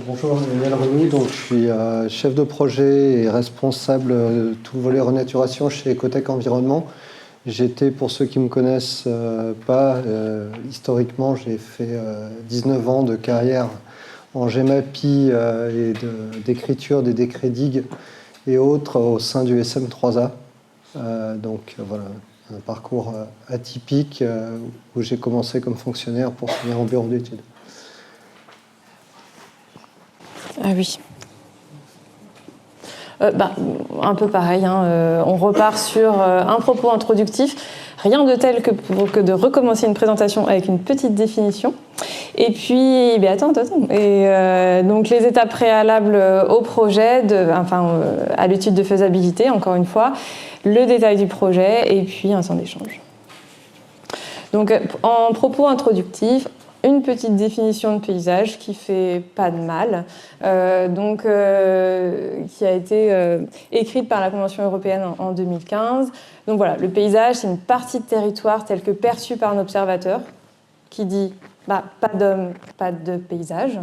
Bonjour, Emmanuel Renou. Donc, je suis chef de projet et responsable de tout le volet renaturation chez Ecotech Environnement. J'étais, pour ceux qui ne me connaissent pas, historiquement, j'ai fait 19 ans de carrière en GEMAPI et d'écriture des décrets DIG et autres au sein du SM3A. Donc voilà, un parcours atypique où j'ai commencé comme fonctionnaire pour finir en bureau d'études. Ah oui. Un peu pareil, hein, on repart sur un propos introductif. Rien de tel que de recommencer une présentation avec une petite définition. Et puis, donc les étapes préalables au projet, à l'étude de faisabilité, encore une fois, le détail du projet et puis un temps d'échange. Donc, en propos introductif, une petite définition de paysage qui fait pas de mal, qui a été écrite par la Convention européenne en 2015. Donc voilà, le paysage, c'est une partie de territoire telle que perçue par un observateur qui dit pas d'homme, pas de paysage,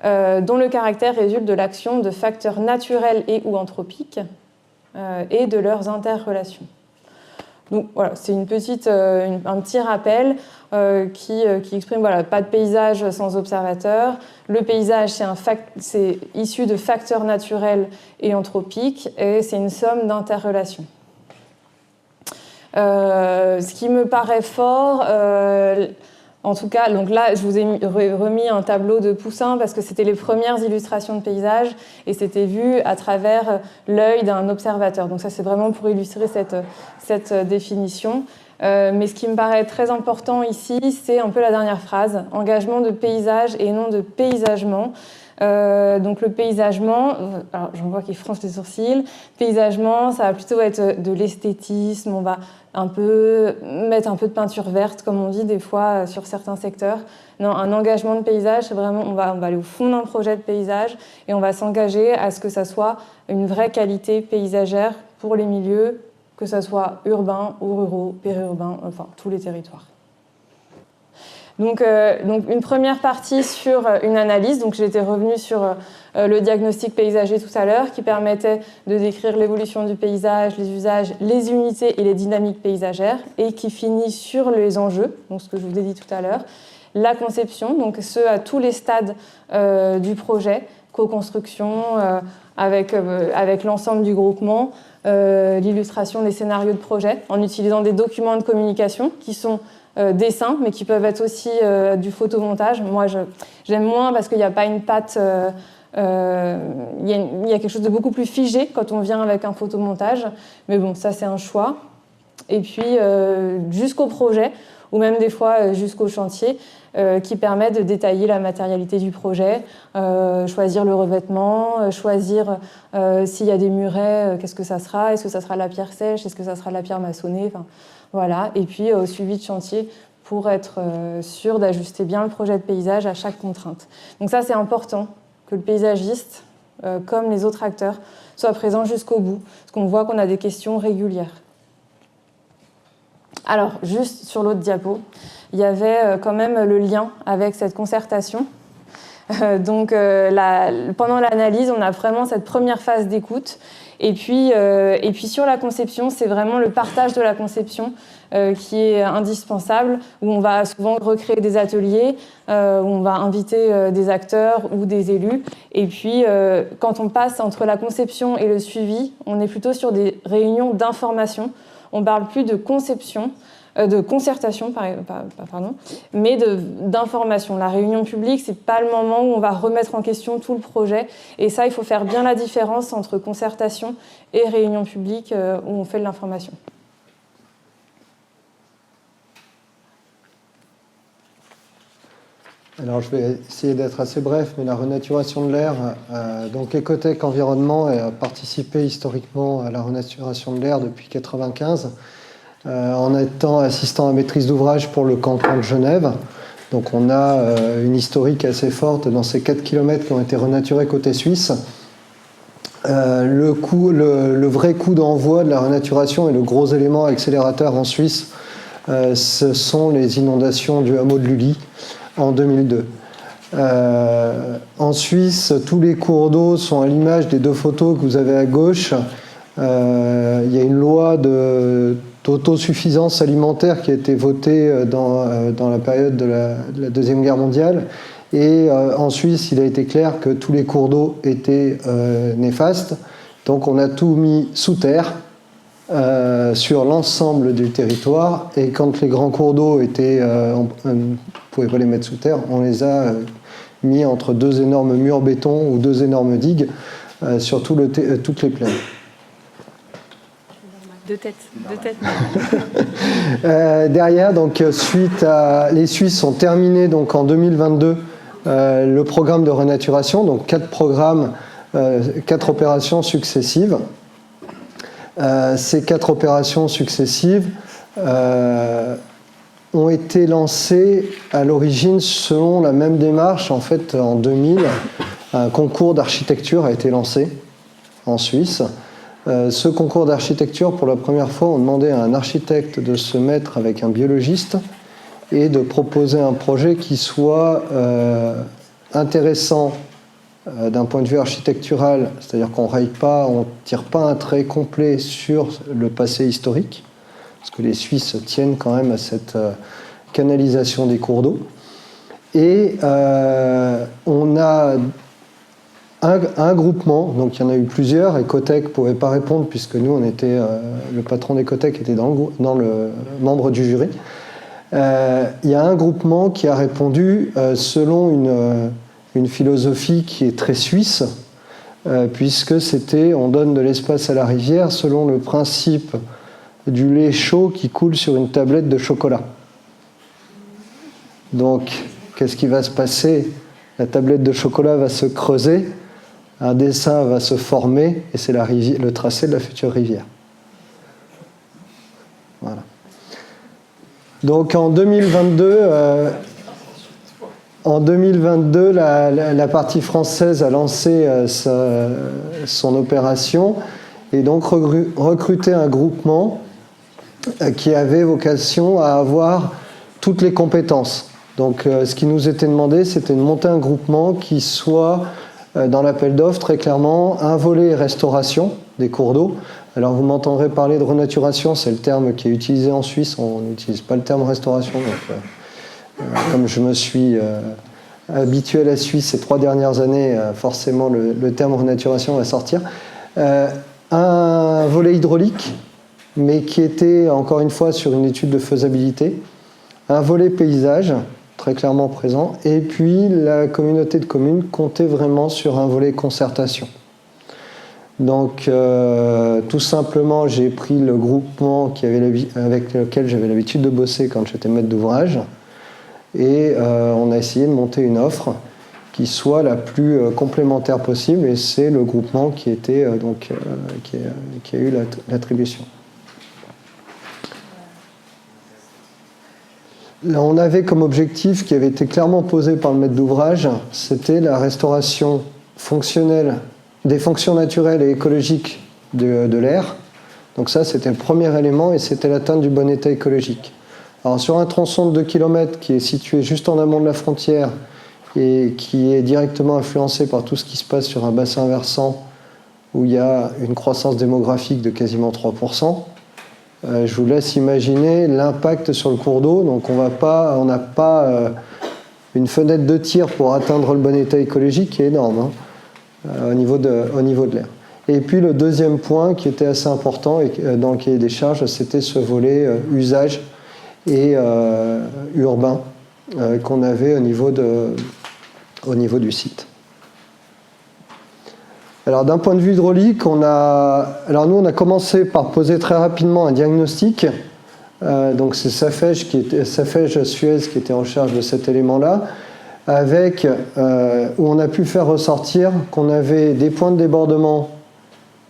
dont le caractère résulte de l'action de facteurs naturels et ou anthropiques et de leurs interrelations. Donc voilà, c'est un petit rappel qui exprime pas de paysage sans observateur. Le paysage, c'est issu de facteurs naturels et anthropiques et c'est une somme d'interrelations. Ce qui me paraît fort, en tout cas, donc là, je vous ai remis un tableau de Poussin parce que c'était les premières illustrations de paysages et c'était vu à travers l'œil d'un observateur. Donc ça, c'est vraiment pour illustrer cette définition. Mais ce qui me paraît très important ici, c'est un peu la dernière phrase, engagement de paysage et non de paysagement. Donc le paysagement, alors j'en vois qui fronce les sourcils, paysagement, ça va plutôt être de l'esthétisme, on va mettre un peu de peinture verte, comme on dit des fois sur certains secteurs. Non, un engagement de paysage, c'est vraiment, on va aller au fond d'un projet de paysage et on va s'engager à ce que ça soit une vraie qualité paysagère pour les milieux, que ça soit urbain ou ruraux, périurbains, enfin tous les territoires. Donc une première partie sur une analyse. Donc j'étais revenue sur le diagnostic paysager tout à l'heure qui permettait de décrire l'évolution du paysage, les usages, les unités et les dynamiques paysagères et qui finit sur les enjeux, donc ce que je vous ai dit tout à l'heure. La conception, donc ce à tous les stades du projet, co-construction avec l'ensemble du groupement, l'illustration des scénarios de projet en utilisant des documents de communication qui sont dessins, mais qui peuvent être aussi du photomontage. Moi, j'aime moins parce qu'il n'y a pas une patte... Il y a quelque chose de beaucoup plus figé quand on vient avec un photomontage. Mais bon, ça, c'est un choix. Et puis, jusqu'au projet, ou même des fois jusqu'au chantier, qui permet de détailler la matérialité du projet, choisir le revêtement, choisir s'il y a des murets, qu'est-ce que ça sera, est-ce que ça sera la pierre sèche, est-ce que ça sera la pierre maçonnée, voilà. Et puis au suivi de chantier pour être sûr d'ajuster bien le projet de paysage à chaque contrainte. Donc ça, c'est important que le paysagiste, comme les autres acteurs, soit présent jusqu'au bout, parce qu'on voit qu'on a des questions régulières. Alors, juste sur l'autre diapo, il y avait quand même le lien avec cette concertation. Donc, pendant l'analyse, on a vraiment cette première phase d'écoute. Et puis sur la conception, c'est vraiment le partage de la conception qui est indispensable, où on va souvent recréer des ateliers, où on va inviter des acteurs ou des élus. Et puis, quand on passe entre la conception et le suivi, on est plutôt sur des réunions d'information. On ne parle plus de conception, de concertation, mais d'information. La réunion publique, ce n'est pas le moment où on va remettre en question tout le projet. Et ça, il faut faire bien la différence entre concertation et réunion publique où on fait de l'information. Alors, je vais essayer d'être assez bref, mais la renaturation de l'air, donc Ecotech Environnement a participé historiquement à la renaturation de l'air depuis 1995, en étant assistant à maîtrise d'ouvrage pour le canton de Genève. Donc, on a une historique assez forte dans ces 4 km qui ont été renaturés côté suisse. Le vrai coup d'envoi de la renaturation et le gros élément accélérateur en Suisse, ce sont les inondations du hameau de Lully en 2002. En Suisse, tous les cours d'eau sont à l'image des deux photos que vous avez à gauche. Il y a une loi d'autosuffisance alimentaire qui a été votée dans la période de la Deuxième Guerre mondiale. Et en Suisse, il a été clair que tous les cours d'eau étaient néfastes. Donc on a tout mis sous terre sur l'ensemble du territoire. Et quand les grands cours d'eau étaient, on ne pouvait pas les mettre sous terre, on les a mis entre deux énormes murs béton ou deux énormes digues sur toutes les plaines. Deux têtes. Derrière, donc, les Suisses ont terminé donc, en 2022 le programme de renaturation, donc 4 opérations successives. Ces 4 opérations successives ont été lancées à l'origine selon la même démarche. En fait, en 2000, un concours d'architecture a été lancé en Suisse. Ce concours d'architecture, pour la première fois, on demandait à un architecte de se mettre avec un biologiste et de proposer un projet qui soit intéressant d'un point de vue architectural, c'est-à-dire qu'on raye pas, on tire pas un trait complet sur le passé historique, parce que les Suisses tiennent quand même à cette canalisation des cours d'eau. Et on a un groupement, donc il y en a eu plusieurs, Ecotech ne pouvait pas répondre puisque nous, on était, le patron d'Ecotech était dans le membre du jury. Il y a un groupement qui a répondu selon une philosophie qui est très suisse, puisque c'était on donne de l'espace à la rivière selon le principe du lait chaud qui coule sur une tablette de chocolat. Donc, qu'est-ce qui va se passer? La tablette de chocolat va se creuser, un dessin va se former, et c'est le tracé de la future rivière. Voilà. Donc en 2022, la partie française a lancé son opération et donc recruté un groupement qui avait vocation à avoir toutes les compétences. Donc ce qui nous était demandé, c'était de monter un groupement qui soit dans l'appel d'offres très clairement un volet restauration des cours d'eau. Alors vous m'entendrez parler de renaturation, c'est le terme qui est utilisé en Suisse, on n'utilise pas le terme restauration. Donc, comme je me suis habitué à la Suisse ces 3 dernières années, forcément le terme renaturation va sortir. Un volet hydraulique, mais qui était encore une fois sur une étude de faisabilité. Un volet paysage, très clairement présent. Et puis la communauté de communes comptait vraiment sur un volet concertation. Donc, tout simplement, j'ai pris le groupement avec lequel j'avais l'habitude de bosser quand j'étais maître d'ouvrage et on a essayé de monter une offre qui soit la plus complémentaire possible et c'est le groupement qui était qui a eu l'attribution. Là, on avait comme objectif qui avait été clairement posé par le maître d'ouvrage, c'était la restauration fonctionnelle des fonctions naturelles et écologiques de l'air. Donc ça, c'était le premier élément et c'était l'atteinte du bon état écologique. Alors sur un tronçon de 2 km qui est situé juste en amont de la frontière et qui est directement influencé par tout ce qui se passe sur un bassin versant où il y a une croissance démographique de quasiment 3%, je vous laisse imaginer l'impact sur le cours d'eau. Donc on n'a pas une fenêtre de tir pour atteindre le bon état écologique qui est énorme. Hein. Au niveau de l'air. Et puis le deuxième point qui était assez important dans le cahier des charges, c'était ce volet usage et urbain qu'on avait au niveau du site. Alors d'un point de vue hydraulique, nous on a commencé par poser très rapidement un diagnostic. Donc c'est Safej Suez qui était en charge de cet élément-là. Où on a pu faire ressortir qu'on avait des points de débordement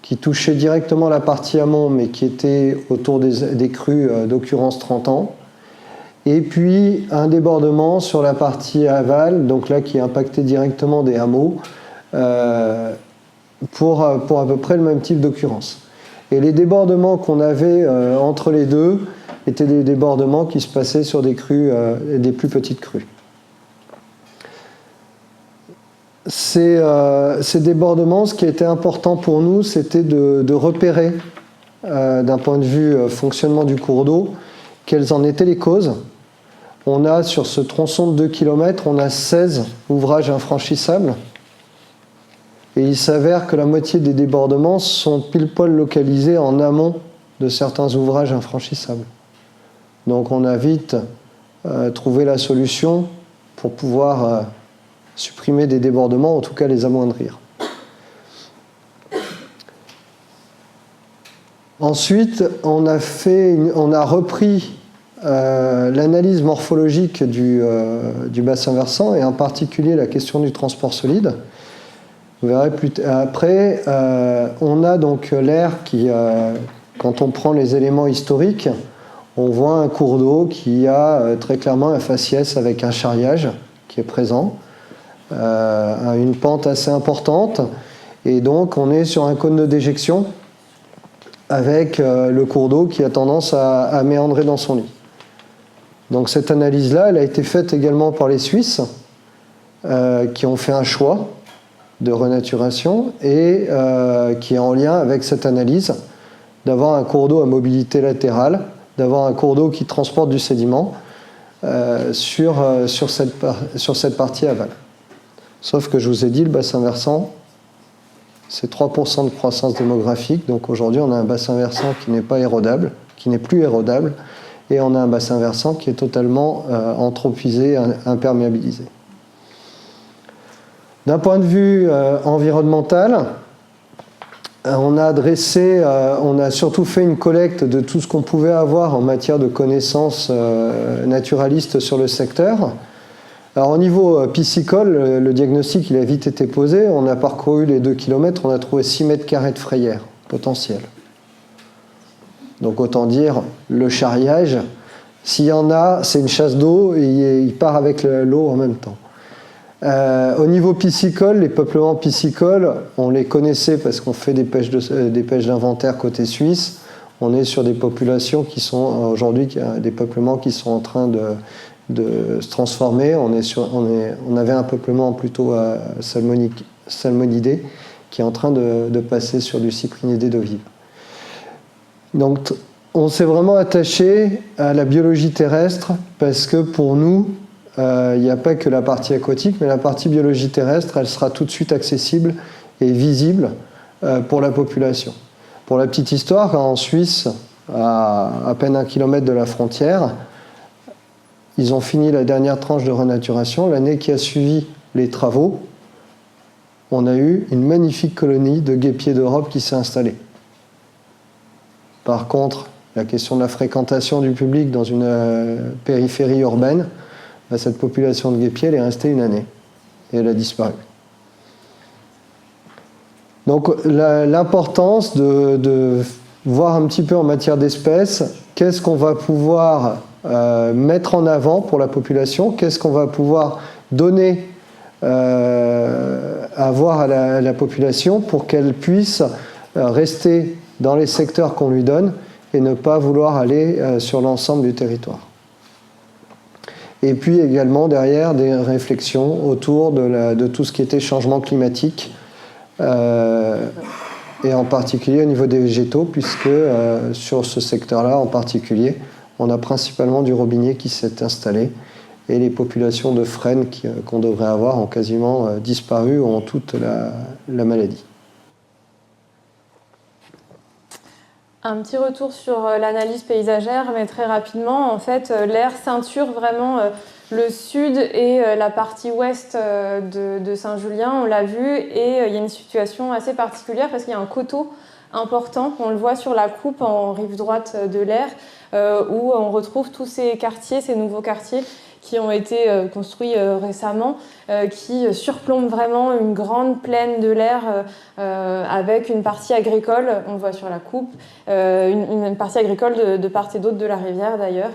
qui touchaient directement la partie amont, mais qui étaient autour des crues d'occurrence 30 ans, et puis un débordement sur la partie aval, donc là qui impactait directement des hameaux, pour à peu près le même type d'occurrence. Et les débordements qu'on avait entre les deux étaient des débordements qui se passaient sur des crues, des plus petites crues. ces débordements, ce qui était important pour nous, c'était de repérer, d'un point de vue fonctionnement du cours d'eau, quelles en étaient les causes. On a, sur ce tronçon de 2 km, on a 16 ouvrages infranchissables. Et il s'avère que la moitié des débordements sont pile-poil localisés en amont de certains ouvrages infranchissables. Donc on a vite trouvé la solution pour pouvoir supprimer des débordements, en tout cas les amoindrir. Ensuite, on a repris l'analyse morphologique du bassin versant, et en particulier la question du transport solide. Vous verrez après, on a donc l'air qui, quand on prend les éléments historiques, on voit un cours d'eau qui a très clairement un faciès avec un charriage qui est présent, une pente assez importante, et donc on est sur un cône de déjection avec le cours d'eau qui a tendance à méandrer dans son lit. Donc cette analyse-là, elle a été faite également par les Suisses, qui ont fait un choix de renaturation et qui est en lien avec cette analyse d'avoir un cours d'eau à mobilité latérale, d'avoir un cours d'eau qui transporte du sédiment sur cette partie aval. Sauf que je vous ai dit, le bassin versant, c'est 3% de croissance démographique, donc aujourd'hui on a un bassin versant qui n'est pas érodable, qui n'est plus érodable, et on a un bassin versant qui est totalement anthropisé, imperméabilisé. D'un point de vue environnemental, on a surtout fait une collecte de tout ce qu'on pouvait avoir en matière de connaissances naturalistes sur le secteur. Alors au niveau piscicole, le diagnostic il a vite été posé. On a parcouru les 2 km, on a trouvé 6 mètres carrés de frayère potentielle. Donc autant dire, le charriage, s'il y en a, c'est une chasse d'eau et il part avec l'eau en même temps. Au niveau piscicole, les peuplements piscicoles, on les connaissait parce qu'on fait des pêches d'inventaire côté suisse. On est sur des populations qui sont aujourd'hui, des peuplements qui sont en train de se transformer. On avait un peuplement plutôt salmonidé qui est en train de passer sur du cyprinidé d'eau vive. Donc on s'est vraiment attaché à la biologie terrestre parce que pour nous, il n'y a pas que la partie aquatique, mais la partie biologie terrestre, elle sera tout de suite accessible et visible pour la population. Pour la petite histoire, en Suisse, à peine 1 kilomètre de la frontière, ils ont fini la dernière tranche de renaturation. L'année qui a suivi les travaux, on a eu une magnifique colonie de guêpiers d'Europe qui s'est installée. Par contre, la question de la fréquentation du public dans une périphérie urbaine, cette population de guêpiers, elle est restée 1 année et elle a disparu. Donc l'importance de voir un petit peu en matière d'espèces, qu'est-ce qu'on va pouvoir mettre en avant pour la population, qu'est-ce qu'on va pouvoir donner à voir à la population pour qu'elle puisse rester dans les secteurs qu'on lui donne et ne pas vouloir aller sur l'ensemble du territoire. Et puis également derrière des réflexions autour de tout ce qui était changement climatique, et en particulier au niveau des végétaux, puisque sur ce secteur-là en particulier, on a principalement du robinet qui s'est installé, et les populations de frênes qu'on devrait avoir ont quasiment disparu ou ont toute la maladie. Un petit retour sur l'analyse paysagère, mais très rapidement, en fait, l'aire ceinture vraiment le sud et la partie ouest de Saint-Julien, on l'a vu, et il y a une situation assez particulière parce qu'il y a un coteau important, on le voit sur la coupe en rive droite de l'aire, où on retrouve tous ces quartiers, ces nouveaux quartiers qui ont été construits récemment, qui surplombent vraiment une grande plaine de l'air avec une partie agricole, on le voit sur la coupe, une partie agricole de part et d'autre de la rivière d'ailleurs.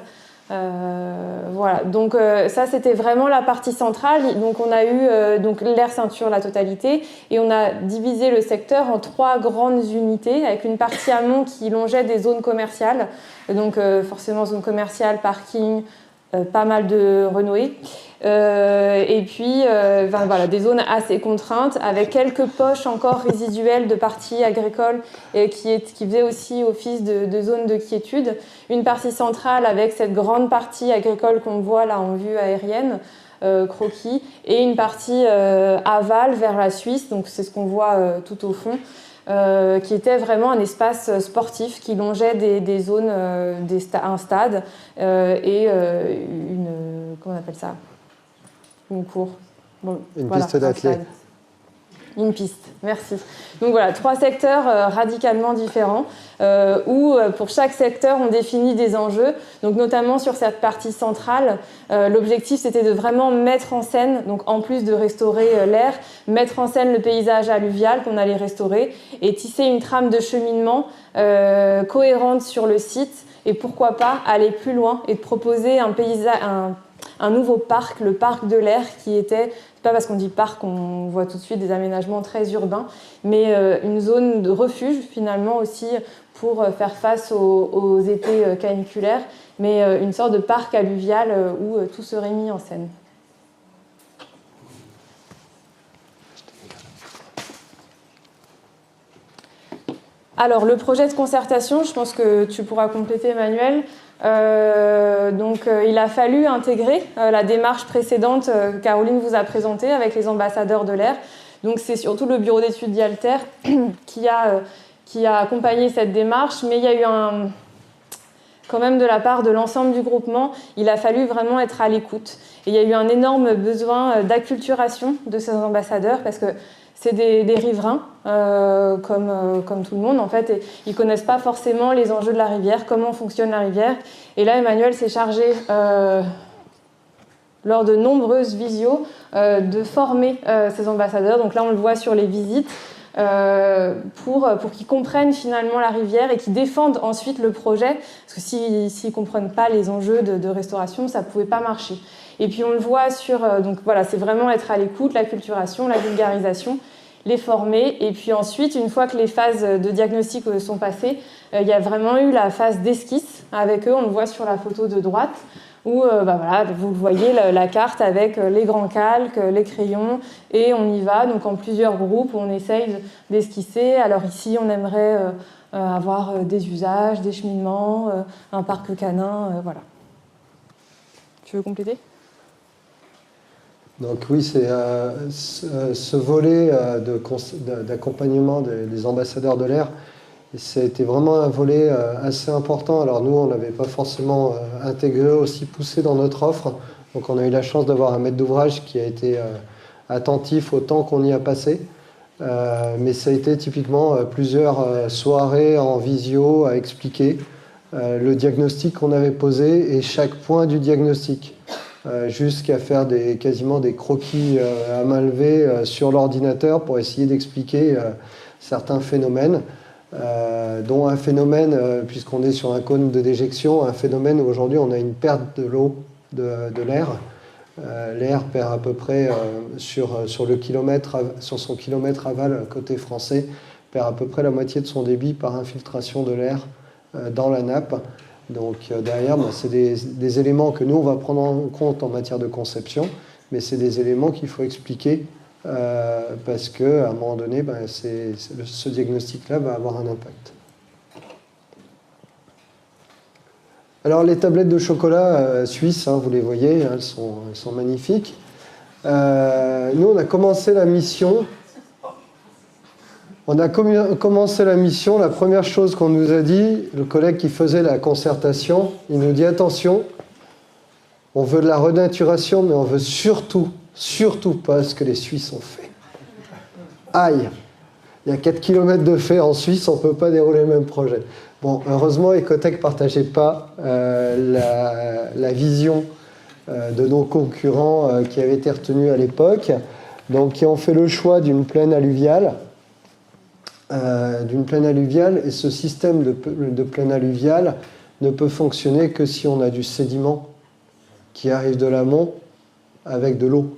Voilà, donc ça c'était vraiment la partie centrale. Donc on a eu donc l'aire ceinture la totalité et on a divisé le secteur en 3 grandes unités avec une partie amont qui longeait des zones commerciales, donc forcément zone commerciale, parking, pas mal de renouées. Et puis, voilà, des zones assez contraintes, avec quelques poches encore résiduelles de parties agricoles et qui faisaient aussi office de zone de quiétude. Une partie centrale avec cette grande partie agricole qu'on voit là en vue aérienne, croquis, et une partie aval vers la Suisse, donc c'est ce qu'on voit tout au fond, qui était vraiment un espace sportif qui longeait des zones, un stade et comment on appelle ça ? Une cour. Bon, une voilà, piste d'athlète. Une piste, merci. Donc voilà, 3 secteurs radicalement différents où pour chaque secteur on définit des enjeux. Donc notamment sur cette partie centrale, l'objectif c'était de vraiment mettre en scène, donc en plus de restaurer l'air, mettre en scène le paysage alluvial qu'on allait restaurer et tisser une trame de cheminement cohérente sur le site et pourquoi pas aller plus loin et de proposer un nouveau parc, le parc de l'air qui était, c'est pas parce qu'on dit parc qu'on voit tout de suite des aménagements très urbains, mais une zone de refuge finalement aussi pour faire face aux étés caniculaires, mais une sorte de parc alluvial où tout serait mis en scène. Alors le projet de concertation, je pense que tu pourras compléter Emmanuel. Il a fallu intégrer la démarche précédente que Caroline vous a présentée avec les ambassadeurs de l'air. Donc c'est surtout le bureau d'études d'IALTER qui a accompagné cette démarche, mais il y a eu quand même de la part de l'ensemble du groupement, il a fallu vraiment être à l'écoute. Et il y a eu un énorme besoin d'acculturation de ces ambassadeurs parce que c'est des riverains, comme tout le monde en fait, et ils ne connaissent pas forcément les enjeux de la rivière, comment fonctionne la rivière. Et là, Emmanuel s'est chargé, lors de nombreuses visios, de former ces ambassadeurs. Donc là, on le voit sur les visites, pour qu'ils comprennent finalement la rivière et qu'ils défendent ensuite le projet. Parce que s'ils ne comprennent pas les enjeux de restauration, ça ne pouvait pas marcher. Et puis on le voit sur... donc voilà, c'est vraiment être à l'écoute, l'acculturation, la vulgarisation, les former. Et puis ensuite, une fois que les phases de diagnostic sont passées, il y a vraiment eu la phase d'esquisse avec eux. On le voit sur la photo de droite, où voilà, vous voyez la carte avec les grands calques, les crayons, et on y va. Donc en plusieurs groupes, on essaye d'esquisser. Alors ici, on aimerait avoir des usages, des cheminements, un parc canin, voilà. Tu veux compléter ? Donc oui, c'est ce volet d'accompagnement des ambassadeurs de l'air, c'était vraiment un volet assez important. Alors nous, on n'avait pas forcément intégré, aussi poussé dans notre offre. Donc on a eu la chance d'avoir un maître d'ouvrage qui a été attentif au temps qu'on y a passé. Mais ça a été typiquement plusieurs soirées en visio à expliquer le diagnostic qu'on avait posé et chaque point du diagnostic. Jusqu'à faire quasiment des croquis à main levée sur l'ordinateur pour essayer d'expliquer certains phénomènes, dont un phénomène, puisqu'on est sur un cône de déjection, un phénomène où aujourd'hui on a une perte de l'eau, de l'air. L'air perd à peu près sur son kilomètre aval côté français, perd à peu près la moitié de son débit par infiltration de l'air dans la nappe. Donc derrière, c'est des éléments que nous, on va prendre en compte en matière de conception, mais c'est des éléments qu'il faut expliquer parce qu'à un moment donné, ce diagnostic-là va avoir un impact. Alors les tablettes de chocolat suisses, vous les voyez, elles sont magnifiques. Nous, on a commencé la mission... On a commencé la mission, la première chose qu'on nous a dit, le collègue qui faisait la concertation, il nous dit attention, on veut de la renaturation, mais on veut surtout pas ce que les Suisses ont fait. Aïe, il y a 4 km de fait en Suisse, on ne peut pas dérouler le même projet. Bon, heureusement, Ecotech ne partageait pas la vision de nos concurrents qui avaient été retenus à l'époque, donc qui ont fait le choix d'une plaine alluviale. Et ce système de plaine alluviale ne peut fonctionner que si on a du sédiment qui arrive de l'amont avec de l'eau.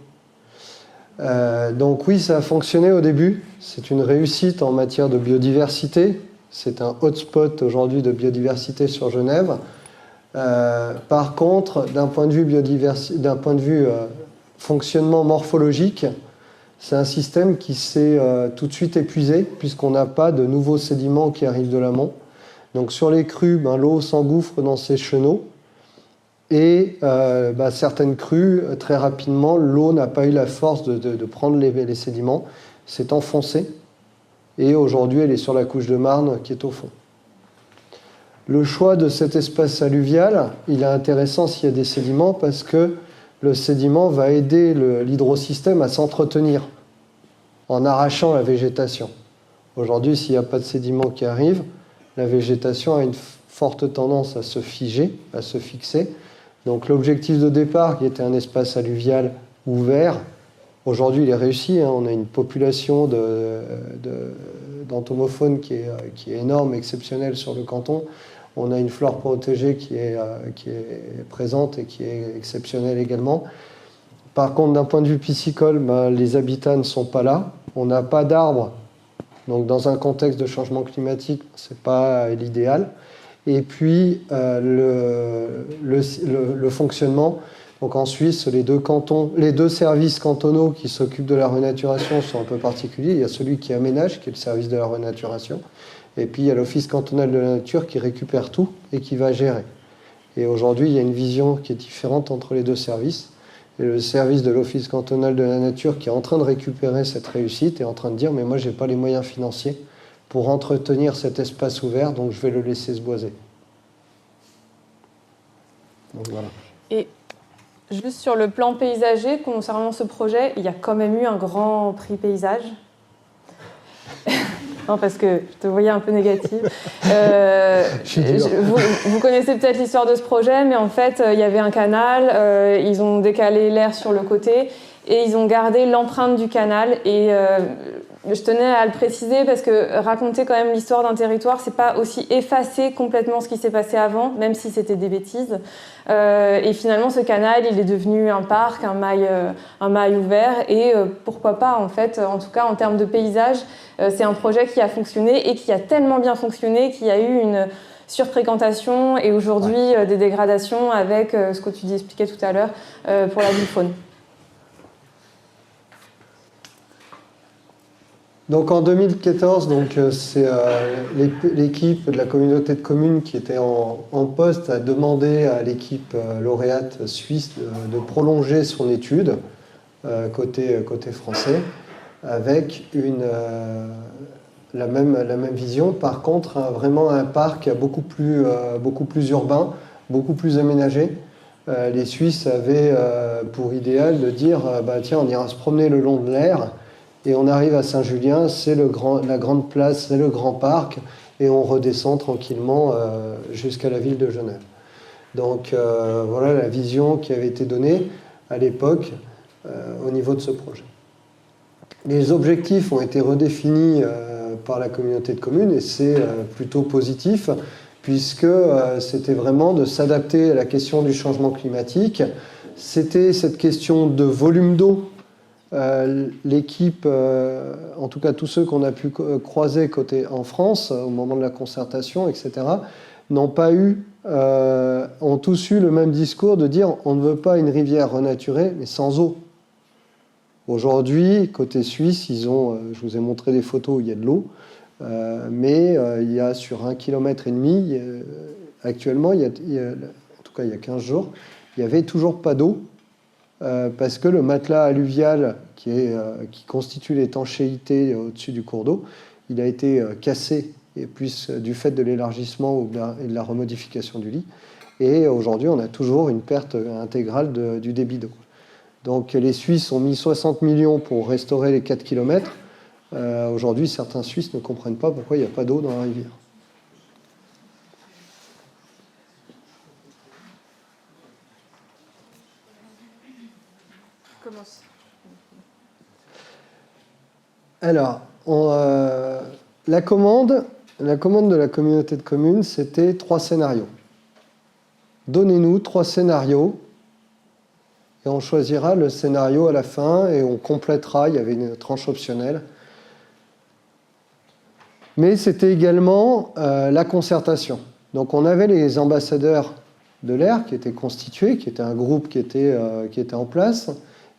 Donc oui, ça a fonctionné au début, c'est une réussite en matière de biodiversité, c'est un hotspot aujourd'hui de biodiversité sur Genève. Par contre, d'un point de vue fonctionnement morphologique, c'est un système qui s'est tout de suite épuisé puisqu'on n'a pas de nouveaux sédiments qui arrivent de l'amont. Donc sur les crues, l'eau s'engouffre dans ces chenaux et certaines crues, très rapidement, l'eau n'a pas eu la force de prendre les sédiments, s'est enfoncée et aujourd'hui elle est sur la couche de marne qui est au fond. Le choix de cet espace alluvial, il est intéressant s'il y a des sédiments parce que le sédiment va aider l'hydrosystème à s'entretenir en arrachant la végétation. Aujourd'hui, s'il n'y a pas de sédiments qui arrivent, la végétation a une forte tendance à se figer, à se fixer. Donc l'objectif de départ, qui était un espace alluvial ouvert, aujourd'hui il est réussi. On a une population d'entomophones qui est énorme, exceptionnelle sur le canton. On a une flore protégée qui est présente et qui est exceptionnelle également. Par contre, d'un point de vue piscicole, les habitats ne sont pas là. On n'a pas d'arbres. Donc, dans un contexte de changement climatique, ce n'est pas l'idéal. Et puis, le fonctionnement. Donc, en Suisse, les deux services cantonaux qui s'occupent de la renaturation sont un peu particuliers. Il y a celui qui aménage, qui est le service de la renaturation. Et puis, il y a l'Office cantonal de la nature qui récupère tout et qui va gérer. Et aujourd'hui, il y a une vision qui est différente entre les deux services. Et le service de l'Office cantonal de la nature qui est en train de récupérer cette réussite est en train de dire « mais moi, je n'ai pas les moyens financiers pour entretenir cet espace ouvert, donc je vais le laisser se boiser ». Donc voilà. Et juste sur le plan paysager, concernant ce projet, il y a quand même eu un grand prix paysage. Non, parce que je te voyais un peu négative. Vous connaissez peut-être l'histoire de ce projet, mais en fait, il y avait un canal, ils ont décalé l'air sur le côté et ils ont gardé l'empreinte du canal. Et je tenais à le préciser parce que raconter quand même l'histoire d'un territoire, c'est pas aussi effacer complètement ce qui s'est passé avant, même si c'était des bêtises. Et finalement, ce canal, il est devenu un parc, un mail ouvert. Et pourquoi pas, en fait, en tout cas en termes de paysage, c'est un projet qui a fonctionné et qui a tellement bien fonctionné qu'il y a eu une surfréquentation et aujourd'hui des dégradations avec ce que tu expliquais tout à l'heure pour la faune. Donc en 2014, c'est l'équipe de la communauté de communes qui était en poste a demandé à l'équipe lauréate suisse de prolonger son étude côté français avec la même vision. Par contre, vraiment un parc beaucoup plus urbain, beaucoup plus aménagé. Les Suisses avaient pour idéal de dire tiens, on ira se promener le long de l'Aire. Et on arrive à Saint-Julien, c'est la grande place, c'est le grand parc, et on redescend tranquillement jusqu'à la ville de Genève. Donc voilà la vision qui avait été donnée à l'époque au niveau de ce projet. Les objectifs ont été redéfinis par la communauté de communes, et c'est plutôt positif, puisque c'était vraiment de s'adapter à la question du changement climatique. C'était cette question de volume d'eau. L'équipe, en tout cas tous ceux qu'on a pu croiser en France au moment de la concertation, etc., ont tous eu le même discours de dire on ne veut pas une rivière renaturée mais sans eau. Aujourd'hui, côté suisse, je vous ai montré des photos où il y a de l'eau, mais il y a sur 1,5 km, actuellement, en tout cas il y a 15 jours, il n'y avait toujours pas d'eau. Parce que le matelas alluvial qui constitue l'étanchéité au-dessus du cours d'eau, il a été cassé, et plus du fait de l'élargissement et de la remodification du lit. Et aujourd'hui, on a toujours une perte intégrale du débit d'eau. Donc les Suisses ont mis 60 millions pour restaurer les 4 km. Aujourd'hui, certains Suisses ne comprennent pas pourquoi il n'y a pas d'eau dans la rivière. Alors, la commande de la communauté de communes, c'était 3 scénarios. Donnez-nous 3 scénarios et on choisira le scénario à la fin et on complétera, il y avait une tranche optionnelle. Mais c'était également la concertation. Donc on avait les ambassadeurs de l'air qui était constitué, qui était un groupe qui était en place.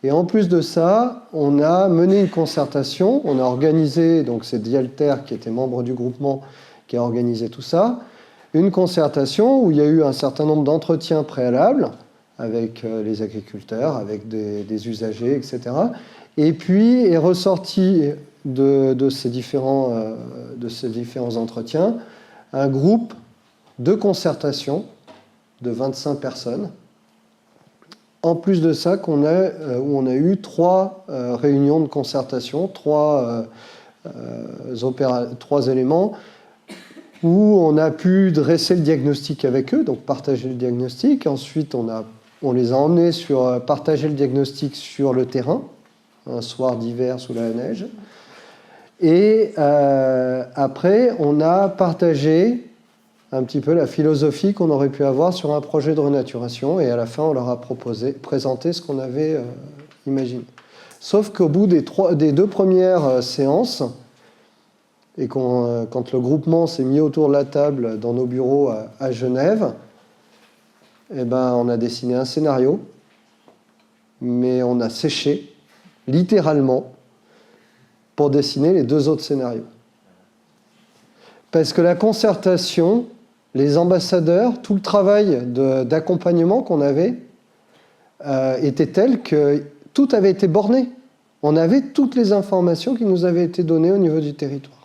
Et en plus de ça, on a mené une concertation, on a organisé, donc c'est Dialter qui était membre du groupement qui a organisé tout ça, une concertation où il y a eu un certain nombre d'entretiens préalables avec les agriculteurs, avec des usagers, etc. Et puis est ressorti de ces différents entretiens un groupe de concertation de 25 personnes. En plus de ça, où on a eu 3 réunions de concertation, 3 éléments, où on a pu dresser le diagnostic avec eux, donc partager le diagnostic. Ensuite, on les a emmenés partager le diagnostic sur le terrain, un soir d'hiver sous la neige. Et après, on a partagé un petit peu la philosophie qu'on aurait pu avoir sur un projet de renaturation, et à la fin, on leur a présenté ce qu'on avait imaginé. Sauf qu'au bout des 2 premières séances, et quand le groupement s'est mis autour de la table dans nos bureaux à Genève, eh ben, on a dessiné un scénario, mais on a séché, littéralement, pour dessiner les 2 autres scénarios. Parce que la concertation, les ambassadeurs, tout le travail d'accompagnement qu'on avait était tel que tout avait été borné. On avait toutes les informations qui nous avaient été données au niveau du territoire.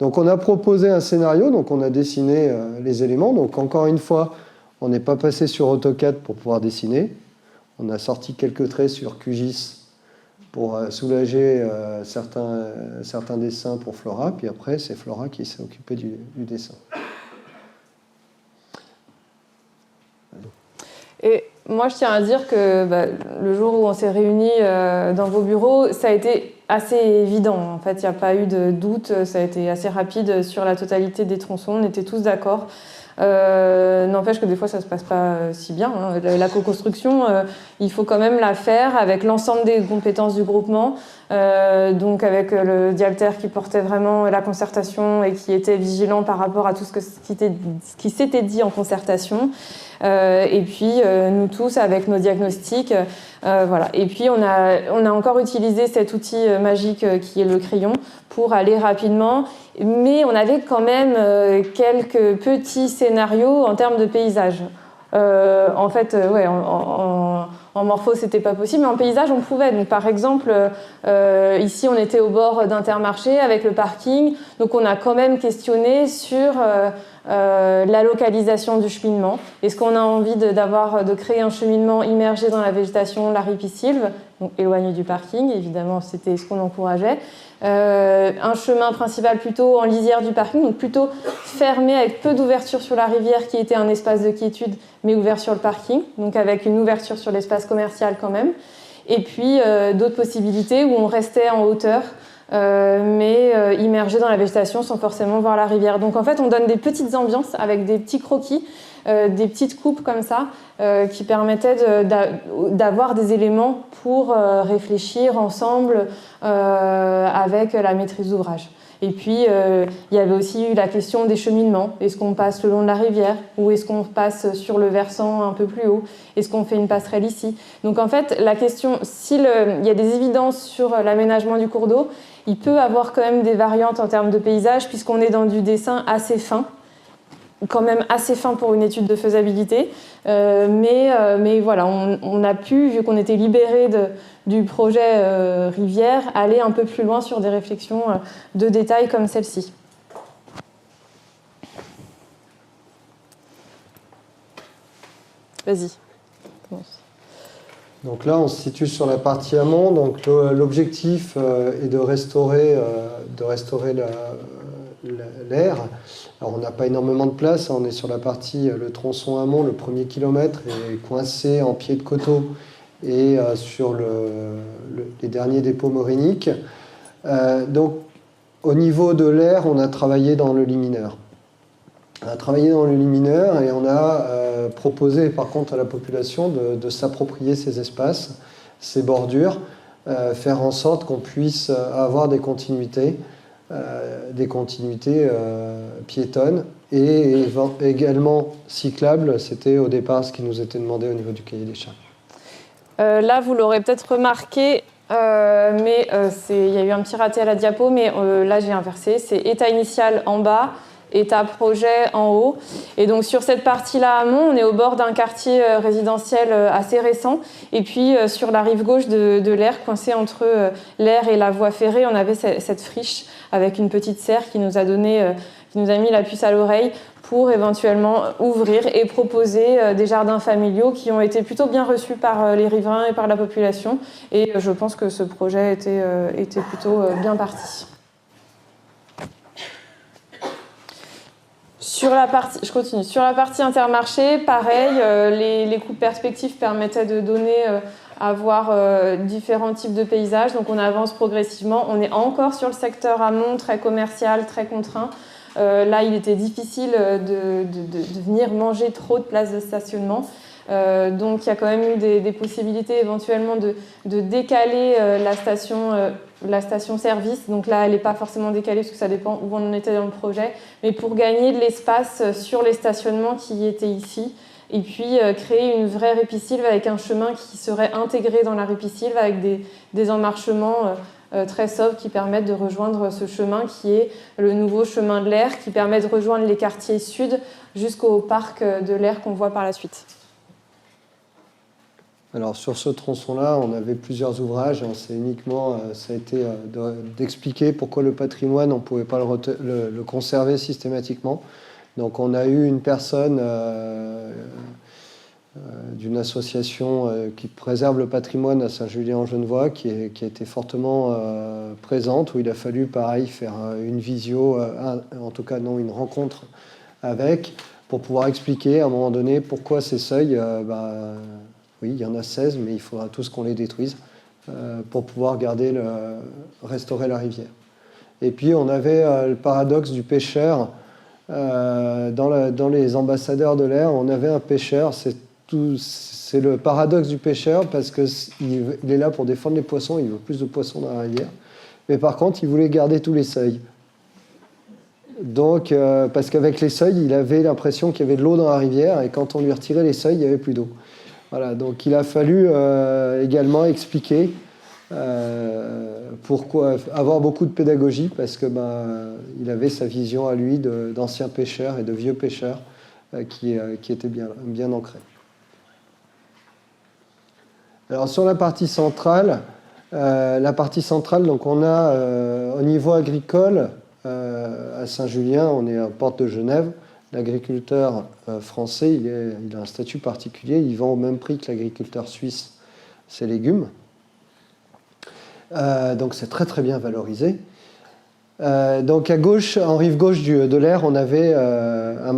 Donc on a proposé un scénario, donc on a dessiné les éléments. Donc encore une fois, on n'est pas passé sur AutoCAD pour pouvoir dessiner. On a sorti quelques traits sur QGIS pour soulager certains dessins pour Flora, puis après c'est Flora qui s'est occupée du dessin. Et moi je tiens à dire que le jour où on s'est réunis dans vos bureaux, ça a été assez évident. En fait, il n'y a pas eu de doute, ça a été assez rapide sur la totalité des tronçons, on était tous d'accord. N'empêche que des fois ça se passe pas si bien, hein. La co-construction, il faut quand même la faire avec l'ensemble des compétences du groupement, donc avec le Dialter qui portait vraiment la concertation et qui était vigilant par rapport à tout ce qui s'était dit en concertation, et puis nous tous avec nos diagnostics, voilà. Et puis on a encore utilisé cet outil magique qui est le crayon pour aller rapidement, mais on avait quand même quelques petits scénarios en termes de paysage. En fait, ouais, en morpho, c'était pas possible, mais en paysage, on pouvait. Donc, par exemple, ici, on était au bord d'Intermarché avec le parking, donc on a quand même questionné sur la localisation du cheminement. Est-ce qu'on a envie de créer un cheminement immergé dans la végétation, la ripisylve, donc éloigné du parking, évidemment, c'était ce qu'on encourageait. Un chemin principal plutôt en lisière du parking, donc plutôt fermé avec peu d'ouverture sur la rivière qui était un espace de quiétude, mais ouvert sur le parking, donc avec une ouverture sur l'espace commercial quand même. Et puis d'autres possibilités où on restait en hauteur, mais immergé dans la végétation sans forcément voir la rivière. Donc en fait, on donne des petites ambiances avec des petits croquis, des petites coupes comme ça, qui permettaient d'avoir des éléments pour réfléchir ensemble avec la maîtrise d'ouvrage. Et puis, il y avait aussi eu la question des cheminements. Est-ce qu'on passe le long de la rivière ou est-ce qu'on passe sur le versant un peu plus haut? Est-ce qu'on fait une passerelle ici? Donc en fait, la question, s'il y a des évidences sur l'aménagement du cours d'eau, il peut avoir quand même des variantes en termes de paysage puisqu'on est dans du dessin assez fin, quand même assez fin pour une étude de faisabilité, mais voilà, on a pu, vu qu'on était libéré du projet Rivière, aller un peu plus loin sur des réflexions de détail comme celle-ci. Vas-y, commence. Donc là, on se situe sur la partie amont. Donc l'objectif est de restaurer l'air. Alors on n'a pas énormément de place, on est sur la partie, le tronçon amont, le premier kilomètre est coincé en pied de coteau et sur les derniers dépôts moréniques. Donc au niveau de l'air, on a travaillé dans le limineur. On a travaillé dans le limineur et on a proposé par contre à la population de s'approprier ces espaces, ces bordures, faire en sorte qu'on puisse avoir des continuités des continuités piétonnes et également cyclables. C'était au départ ce qui nous était demandé au niveau du cahier des charges. Là, vous l'aurez peut-être remarqué, mais il y a eu un petit raté à la diapo, mais là j'ai inversé. C'est état initial en bas, état projet en haut. Et donc sur cette partie-là amont, on est au bord d'un quartier résidentiel assez récent. Et puis sur la rive gauche de l'Aire, coincée entre l'Aire et la voie ferrée, on avait cette friche avec une petite serre qui nous a mis la puce à l'oreille pour éventuellement ouvrir et proposer des jardins familiaux qui ont été plutôt bien reçus par les riverains et par la population. Et je pense que ce projet était plutôt bien parti. Je continue. Sur la partie Intermarché, pareil, les coupes perspectives permettaient de donner à voir différents types de paysages. Donc on avance progressivement. On est encore sur le secteur amont, très commercial, très contraint. Là, il était difficile de venir manger trop de places de stationnement. Donc il y a quand même eu des possibilités éventuellement de décaler la station service. Donc là, elle n'est pas forcément décalée parce que ça dépend où on en était dans le projet. Mais pour gagner de l'espace sur les stationnements qui étaient ici. Et puis créer une vraie ripisylve avec un chemin qui serait intégré dans la ripisylve avec des emmarchements très sobres qui permettent de rejoindre ce chemin qui est le nouveau chemin de l'Aire, qui permet de rejoindre les quartiers sud jusqu'au parc de l'Aire qu'on voit par la suite. Alors sur ce tronçon-là, on avait plusieurs ouvrages. C'est uniquement, ça a été d'expliquer pourquoi le patrimoine, on ne pouvait pas le conserver systématiquement. Donc on a eu une personne d'une association qui préserve le patrimoine à Saint-Julien-en-Genevois qui a été fortement présente, où il a fallu pareil faire une visio, en tout cas non, une rencontre avec, pour pouvoir expliquer à un moment donné pourquoi ces seuils, oui, il y en a 16, mais il faudra tous qu'on les détruise pour pouvoir restaurer la rivière. Et puis on avait le paradoxe du pêcheur. Dans les ambassadeurs de l'Aire, on avait un pêcheur. C'est le paradoxe du pêcheur parce qu'il est là pour défendre les poissons, il veut plus de poissons dans la rivière. Mais par contre, il voulait garder tous les seuils. Donc, parce qu'avec les seuils, il avait l'impression qu'il y avait de l'eau dans la rivière et quand on lui retirait les seuils, il n'y avait plus d'eau. Voilà, donc il a fallu également expliquer pourquoi avoir beaucoup de pédagogie parce que il avait sa vision à lui d'anciens pêcheurs et de vieux pêcheurs qui était bien ancrée. Alors sur la partie centrale, donc on a au niveau agricole à Saint-Julien, on est à Porte de Genève. L'agriculteur français, il a un statut particulier, il vend au même prix que l'agriculteur suisse ses légumes. Donc c'est très très bien valorisé. Donc à gauche, en rive gauche de l'Aire, on avait un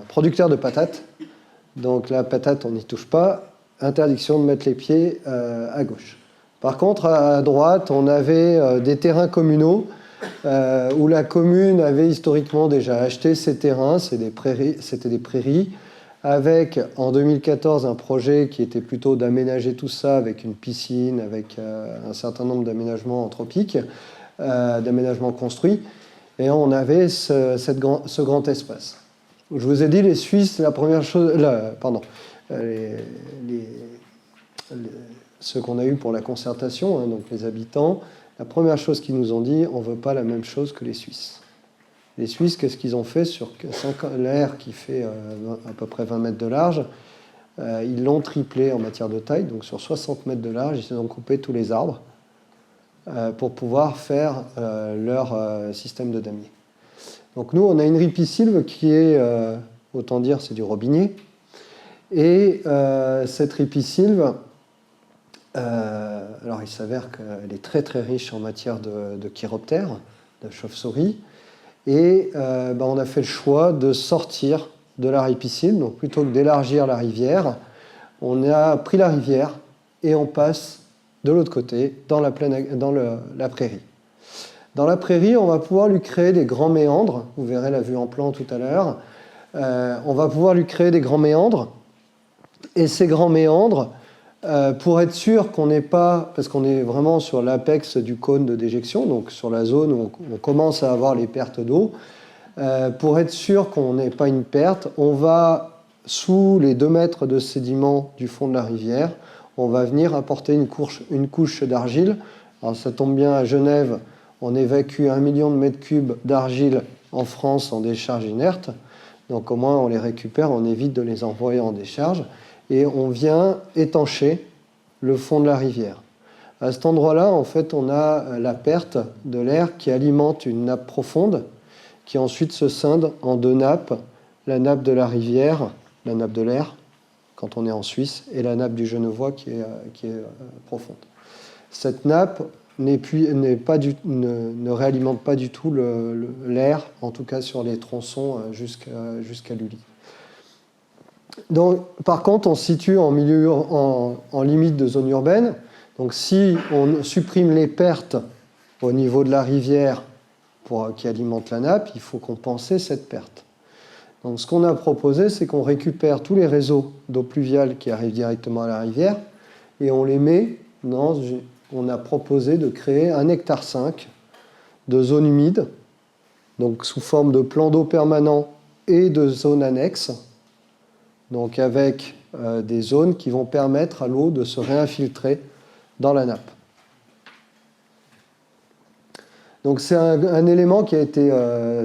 producteur de patates. Donc la patate, on n'y touche pas. Interdiction de mettre les pieds à gauche. Par contre, à droite, on avait des terrains communaux où la commune avait historiquement déjà acheté ces terrains. C'était des prairies. Avec, en 2014, un projet qui était plutôt d'aménager tout ça avec une piscine, avec un certain nombre d'aménagements anthropiques, d'aménagements construits. Et on avait ce grand espace. Je vous ai dit, les Suisses, la première chose... ceux qu'on a eu pour la concertation, donc les habitants, la première chose qu'ils nous ont dit, on ne veut pas la même chose que les Suisses. Les Suisses, qu'est-ce qu'ils ont fait sur l'Aire qui fait à peu près 20 mètres de large? Ils l'ont triplé en matière de taille, donc sur 60 mètres de large, ils ont coupé tous les arbres pour pouvoir faire leur système de damier. Donc nous, on a une ripisylve qui est, autant dire, c'est du robinier. Et cette ripisylve, alors il s'avère qu'elle est très très riche en matière de chiroptères, de chauves-souris. Et on a fait le choix de sortir de la ripisylve, donc plutôt que d'élargir la rivière, on a pris la rivière et on passe de l'autre côté, dans la prairie. Dans la prairie, on va pouvoir lui créer des grands méandres, vous verrez la vue en plan tout à l'heure, on va pouvoir lui créer des grands méandres, et ces grands méandres pour être sûr qu'on n'ait pas, parce qu'on est vraiment sur l'apex du cône de déjection, donc sur la zone où on commence à avoir les pertes d'eau, pour être sûr qu'on n'ait pas une perte, on va, sous les 2 mètres de sédiments du fond de la rivière, on va venir apporter une couche d'argile. Alors ça tombe bien, à Genève, on évacue 1 million de mètres cubes d'argile en France en décharge inerte. Donc au moins on les récupère, on évite de les envoyer en décharge. Et on vient étancher le fond de la rivière. À cet endroit-là, en fait, on a la perte de l'air qui alimente une nappe profonde, qui ensuite se scinde en 2 nappes, la nappe de la rivière, la nappe de l'air, quand on est en Suisse, et la nappe du Genevois qui est profonde. Cette nappe ne réalimente pas du tout l'air, en tout cas sur les tronçons jusqu'à Lully. Donc, par contre, on se situe en limite de zone urbaine. Donc, si on supprime les pertes au niveau de la rivière qui alimente la nappe, il faut compenser cette perte. Donc, ce qu'on a proposé, c'est qu'on récupère tous les réseaux d'eau pluviale qui arrivent directement à la rivière et on les met on a proposé de créer 1,5 hectare de zones humides, donc sous forme de plans d'eau permanents et de zones annexes, donc avec des zones qui vont permettre à l'eau de se réinfiltrer dans la nappe. Donc c'est un élément qui a été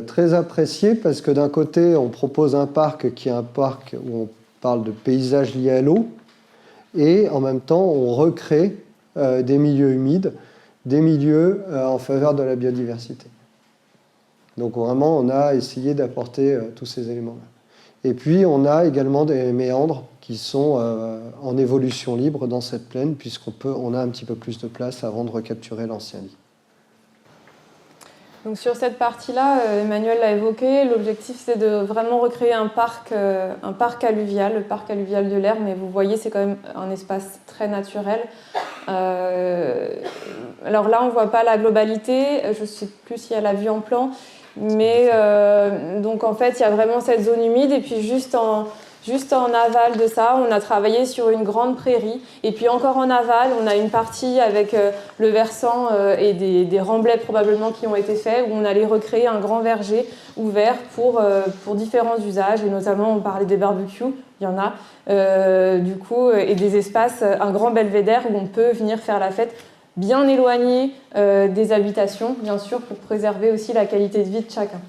très apprécié parce que d'un côté, on propose un parc qui est un parc où on parle de paysages liés à l'eau et en même temps, on recrée des milieux humides, des milieux en faveur de la biodiversité. Donc vraiment, on a essayé d'apporter tous ces éléments-là. Et puis, on a également des méandres qui sont en évolution libre dans cette plaine, puisqu'on a un petit peu plus de place avant de recapturer l'ancien lit. Donc sur cette partie-là, Emmanuel l'a évoqué, l'objectif c'est de vraiment recréer un parc alluvial, le parc alluvial de l'Aire, mais vous voyez c'est quand même un espace très naturel. Alors là on ne voit pas la globalité, je ne sais plus s'il y a la vue en plan, mais donc en fait il y a vraiment cette zone humide et puis juste en aval de ça, on a travaillé sur une grande prairie. Et puis encore en aval, on a une partie avec le versant et des remblais probablement qui ont été faits, où on allait recréer un grand verger ouvert pour différents usages. Et notamment, on parlait des barbecues, il y en a, du coup, et des espaces, un grand belvédère où on peut venir faire la fête bien éloigné des habitations, bien sûr, pour préserver aussi la qualité de vie de chacun.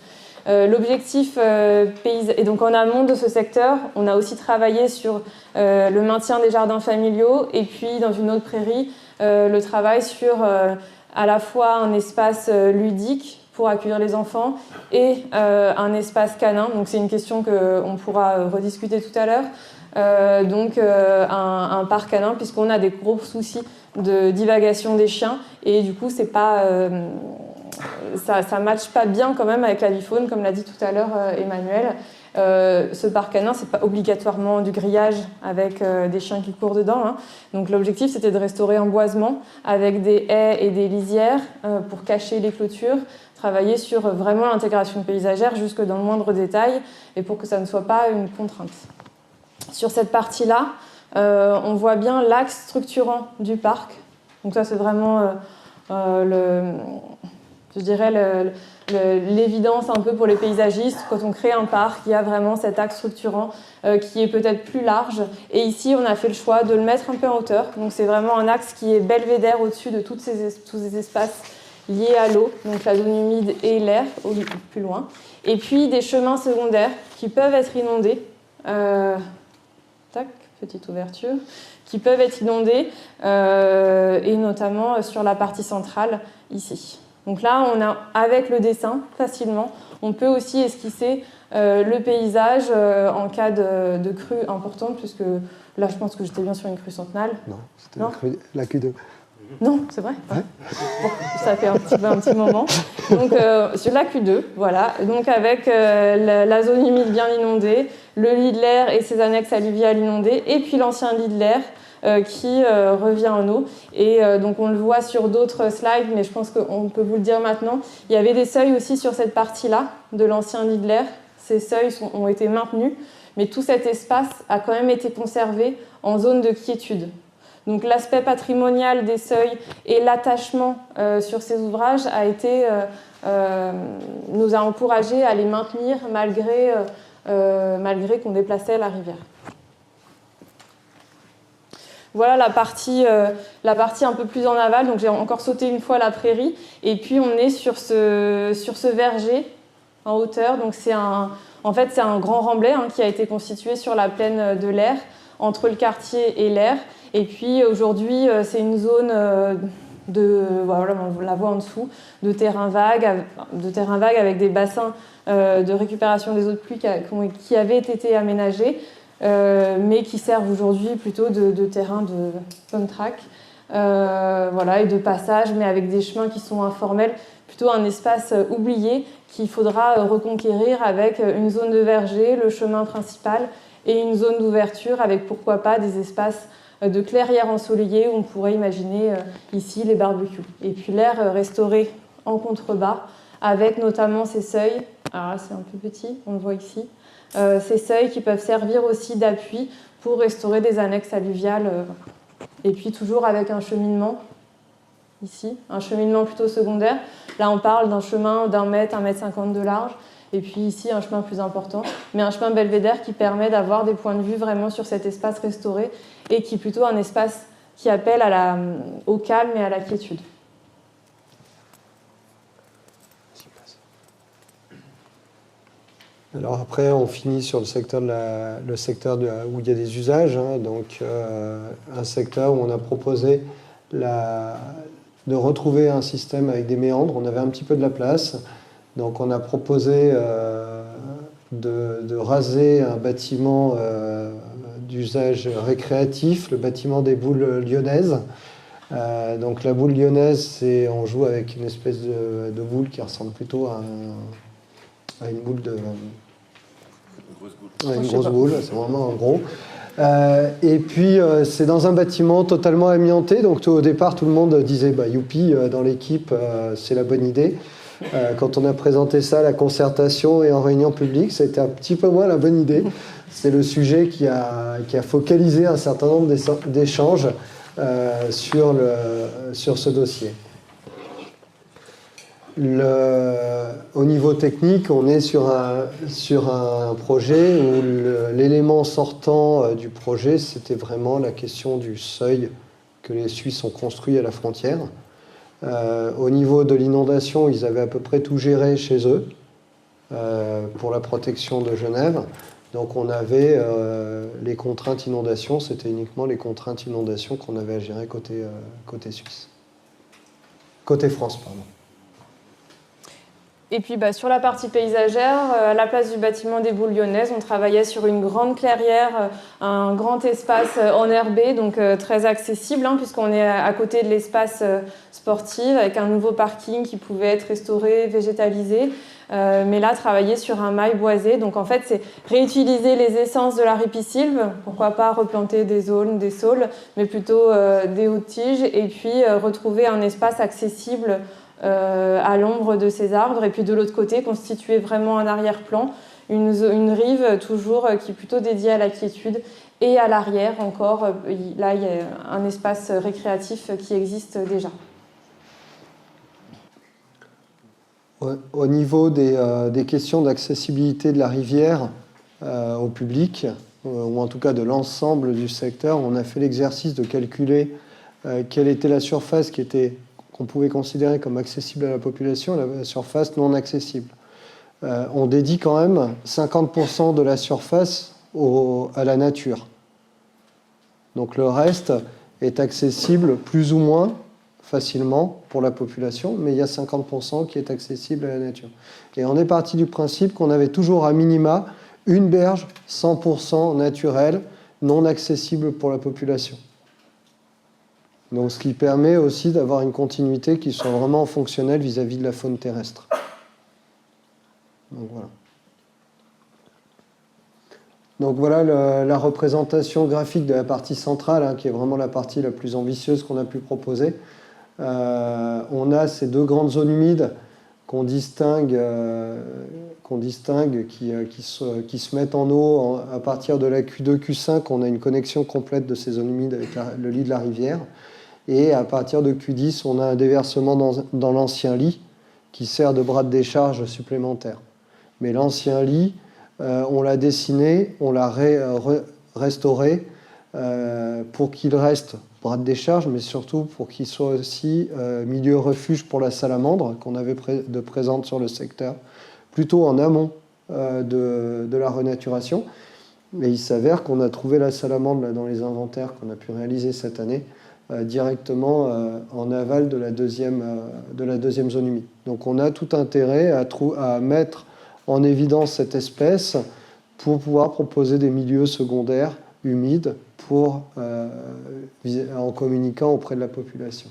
L'objectif et donc en amont de ce secteur, on a aussi travaillé sur le maintien des jardins familiaux et puis dans une autre prairie, le travail sur à la fois un espace ludique pour accueillir les enfants et un espace canin. Donc c'est une question qu'on pourra rediscuter tout à l'heure. Donc un parc canin puisqu'on a des gros soucis de divagation des chiens et du coup c'est pas ça ne matche pas bien quand même avec la vie faune, comme l'a dit tout à l'heure Emmanuel. Ce parc canin, ce n'est pas obligatoirement du grillage avec des chiens qui courent dedans. Hein. Donc l'objectif, c'était de restaurer un boisement avec des haies et des lisières pour cacher les clôtures, travailler sur vraiment l'intégration paysagère jusque dans le moindre détail et pour que ça ne soit pas une contrainte. Sur cette partie-là, on voit bien l'axe structurant du parc. Donc ça, c'est vraiment je dirais l'évidence un peu pour les paysagistes. Quand on crée un parc, il y a vraiment cet axe structurant qui est peut-être plus large. Et ici, on a fait le choix de le mettre un peu en hauteur. Donc c'est vraiment un axe qui est belvédère au-dessus de tous ces espaces liés à l'eau, donc la zone humide et l'air, plus loin. Et puis des chemins secondaires qui peuvent être inondés. Petite ouverture. Qui peuvent être inondés, et notamment sur la partie centrale, ici. Donc là, avec le dessin, facilement, on peut aussi esquisser le paysage en cas de crue importante, puisque là, je pense que j'étais bien sur une crue centenale. Non, c'était la Q2. Non, c'est vrai. Ouais. Bon, ça fait un petit moment. Donc, sur la Q2, voilà. Donc, avec la zone humide bien inondée, le lit de l'Aire et ses annexes alluviales inondées, et puis l'ancien lit de l'Aire qui revient en eau. Et donc, on le voit sur d'autres slides, mais je pense qu'on peut vous le dire maintenant. Il y avait des seuils aussi sur cette partie-là de l'ancien lit de l'Aire. Ces seuils ont été maintenus, mais tout cet espace a quand même été conservé en zone de quiétude. Donc l'aspect patrimonial des seuils et l'attachement sur ces ouvrages nous a encouragés à les maintenir malgré qu'on déplaçait la rivière. Voilà la partie un peu plus en aval, donc j'ai encore sauté une fois la prairie, et puis on est sur ce verger en hauteur. Donc en fait c'est un grand remblai qui a été constitué sur la plaine de l'Aire, entre le quartier et l'Aire, et puis aujourd'hui c'est une zone voilà, on la voit en dessous, de terrain vague avec des bassins de récupération des eaux de pluie qui avaient été aménagés, mais qui servent aujourd'hui plutôt de terrain de fun track, voilà, et de passage, mais avec des chemins qui sont informels, plutôt un espace oublié qu'il faudra reconquérir avec une zone de verger, le chemin principal, et une zone d'ouverture avec pourquoi pas des espaces de clairières ensoleillées où on pourrait imaginer ici les barbecues. Et puis l'air restauré en contrebas, avec notamment ces seuils, alors là c'est un peu petit, on le voit ici, ces seuils qui peuvent servir aussi d'appui pour restaurer des annexes alluviales, et puis toujours avec un cheminement, ici, un cheminement plutôt secondaire. Là on parle d'un chemin d'1 mètre, 1,50 m de large, et puis ici un chemin plus important, mais un chemin belvédère qui permet d'avoir des points de vue vraiment sur cet espace restauré, et qui est plutôt un espace qui appelle au calme et à la quiétude. Alors après, on finit sur le secteur, où il y a des usages, donc un secteur où on a proposé de retrouver un système avec des méandres. On avait un petit peu de la place, donc on a proposé de raser un bâtiment d'usage récréatif, le bâtiment des boules lyonnaises. Donc la boule lyonnaise, on joue avec une espèce de boule qui ressemble plutôt à une boule une grosse boule, c'est vraiment un gros. Et puis c'est dans un bâtiment totalement amianté, donc au départ tout le monde disait youpi, dans l'équipe c'est la bonne idée. Quand on a présenté ça à la concertation et en réunion publique, c'était un petit peu moins la bonne idée. C'est le sujet qui a focalisé un certain nombre d'échanges sur ce dossier. Au niveau technique, on est sur un projet où l'élément sortant du projet, c'était vraiment la question du seuil que les Suisses ont construit à la frontière. Au niveau de l'inondation, ils avaient à peu près tout géré chez eux pour la protection de Genève. Donc on avait les contraintes inondation, c'était uniquement les contraintes inondation qu'on avait à gérer côté Suisse. Côté France, pardon. Et puis sur la partie paysagère, à la place du bâtiment des boules lyonnaises, on travaillait sur une grande clairière, un grand espace enherbé, donc très accessible, puisqu'on est à côté de l'espace sportif, avec un nouveau parking qui pouvait être restauré, végétalisé. Mais là, travailler sur un mail boisé. Donc en fait, c'est réutiliser les essences de la ripisylve, pourquoi pas replanter des aulnes, des saules, mais plutôt des hautes tiges, et puis retrouver un espace accessible à l'ombre de ces arbres, et puis de l'autre côté constituer vraiment un arrière-plan, une rive toujours qui est plutôt dédiée à la quiétude, et à l'arrière encore, là il y a un espace récréatif qui existe déjà. Au niveau des questions d'accessibilité de la rivière au public, ou en tout cas de l'ensemble du secteur, on a fait l'exercice de calculer quelle était la surface qu'on pouvait considérer comme accessible à la population, la surface non accessible. On dédie quand même 50% de la surface à la nature. Donc le reste est accessible plus ou moins facilement pour la population, mais il y a 50% qui est accessible à la nature. Et on est parti du principe qu'on avait toujours à minima une berge 100% naturelle, non accessible pour la population. Donc, ce qui permet aussi d'avoir une continuité qui soit vraiment fonctionnelle vis-à-vis de la faune terrestre. Donc voilà la représentation graphique de la partie centrale, qui est vraiment la partie la plus ambitieuse qu'on a pu proposer. On a ces deux grandes zones humides qu'on distingue qu'on distingue, qui se mettent en eau à partir de la Q2, Q5. On a une connexion complète de ces zones humides avec le lit de la rivière. Et à partir de Q10, on a un déversement dans l'ancien lit qui sert de bras de décharge supplémentaire. Mais l'ancien lit, on l'a dessiné, on l'a restauré pour qu'il reste bras de décharge, mais surtout pour qu'il soit aussi milieu refuge pour la salamandre qu'on avait de présente sur le secteur, plutôt en amont de la renaturation. Et il s'avère qu'on a trouvé la salamandre là, dans les inventaires qu'on a pu réaliser cette année, directement en aval de la deuxième zone humide. Donc on a tout intérêt à mettre en évidence cette espèce pour pouvoir proposer des milieux secondaires humides en communiquant auprès de la population.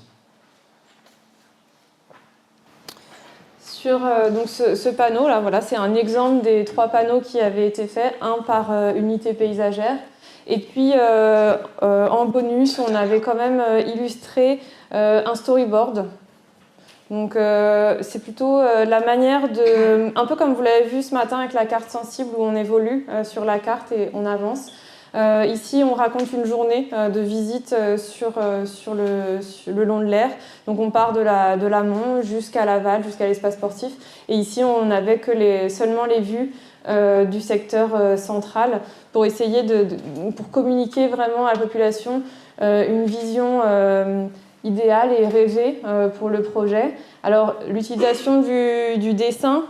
Sur donc ce panneau, là, voilà, c'est un exemple des 3 panneaux qui avaient été faits, un par unité paysagère. Et puis, en bonus, on avait quand même illustré un storyboard. Donc, c'est plutôt la manière de... Un peu comme vous l'avez vu ce matin avec la carte sensible où on évolue sur la carte et on avance. Ici, on raconte une journée de visite sur le long de l'air. Donc, on part de l'amont jusqu'à l'aval, jusqu'à l'espace sportif. Et ici, on n'avait que seulement les vues du secteur central pour essayer pour communiquer vraiment à la population une vision idéale et rêvée pour le projet. Alors, l'utilisation du dessin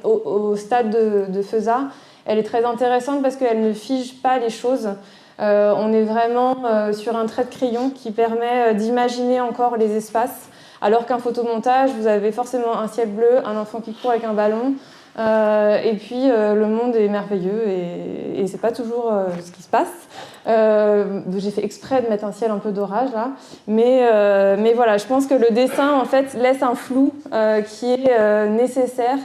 au stade de FESA, elle est très intéressante parce qu'elle ne fige pas les choses. On est vraiment sur un trait de crayon qui permet d'imaginer encore les espaces, alors qu'un photomontage, vous avez forcément un ciel bleu, un enfant qui court avec un ballon, et puis le monde est merveilleux et c'est pas toujours ce qui se passe. J'ai fait exprès de mettre un ciel un peu d'orage là, mais voilà, je pense que le dessin en fait laisse un flou qui est nécessaire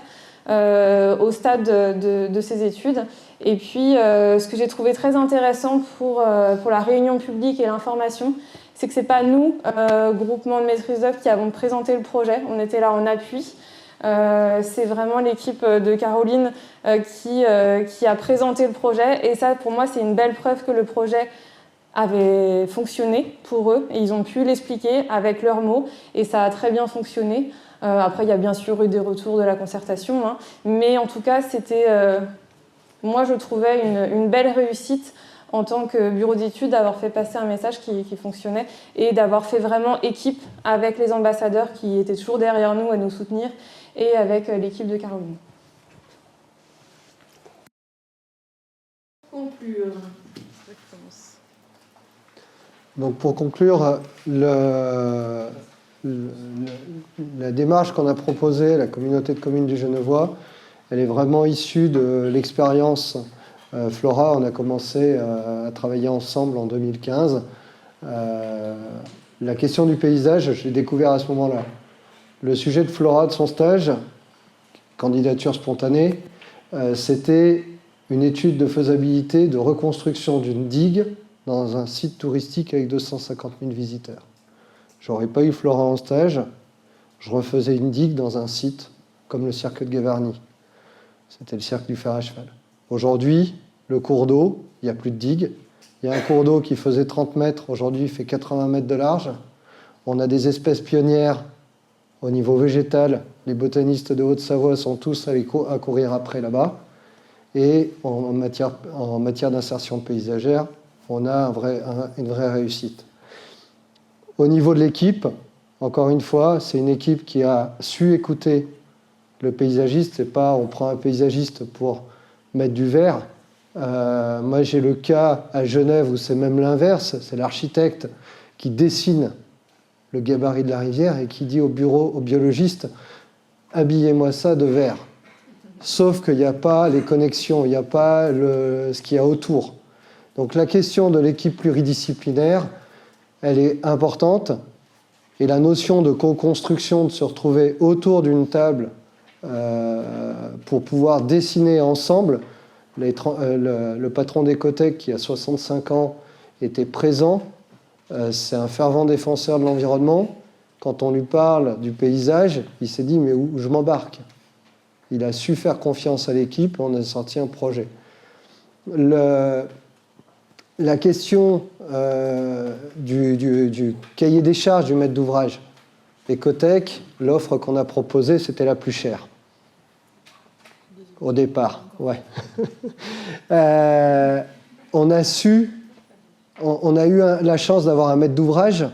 au stade de ces études. Et puis, ce que j'ai trouvé très intéressant pour la réunion publique et l'information, c'est que ce n'est pas nous, groupement de maîtrise d'œuvre, qui avons présenté le projet. On était là en appui. C'est vraiment l'équipe de Caroline qui a présenté le projet. Et ça, pour moi, c'est une belle preuve que le projet avait fonctionné pour eux. Et ils ont pu l'expliquer avec leurs mots. Et ça a très bien fonctionné. Après, il y a bien sûr eu des retours de la concertation. Hein, mais en tout cas, c'était, moi, je trouvais une belle réussite en tant que bureau d'études d'avoir fait passer un message qui fonctionnait et d'avoir fait vraiment équipe avec les ambassadeurs qui étaient toujours derrière nous à nous soutenir et avec l'équipe de Caroline. Conclure. Donc pour conclure, la démarche qu'on a proposée, la communauté de communes du Genevois, elle est vraiment issue de l'expérience Flora. On a commencé à travailler ensemble en 2015. La question du paysage, je l'ai découvert à ce moment-là. Le sujet de Flora, de son stage, candidature spontanée, c'était une étude de faisabilité de reconstruction d'une digue dans un site touristique avec 250 000 visiteurs. J'aurais pas eu Flora en stage, je refaisais une digue dans un site comme le cirque de Gavarnie. C'était le cirque du fer à cheval. Aujourd'hui, le cours d'eau, il n'y a plus de digue. Il y a un cours d'eau qui faisait 30 mètres, aujourd'hui il fait 80 mètres de large. On a des espèces pionnières au niveau végétal. Les botanistes de Haute-Savoie sont tous à courir après là-bas. Et en matière d'insertion paysagère, on a une vraie réussite. Au niveau de l'équipe, encore une fois, c'est une équipe qui a su écouter le paysagiste. C'est pas on prend un paysagiste pour mettre du vert. Moi, j'ai le cas à Genève où c'est même l'inverse. C'est l'architecte qui dessine le gabarit de la rivière et qui dit au biologiste « habillez-moi ça de vert ». Sauf qu'il n'y a pas les connexions, il n'y a pas ce qu'il y a autour. Donc la question de l'équipe pluridisciplinaire, elle est importante. Et la notion de co-construction, de se retrouver autour d'une table pour pouvoir dessiner ensemble, le patron d'Ecotech, qui a 65 ans, était présent. C'est un fervent défenseur de l'environnement. Quand on lui parle du paysage, il s'est dit « mais où je m'embarque ?» Il a su faire confiance à l'équipe, on a sorti un projet. La question du cahier des charges du maître d'ouvrage, Ecotech, l'offre qu'on a proposée, c'était la plus chère. Au départ, ouais. On a eu la chance d'avoir un maître d'ouvrage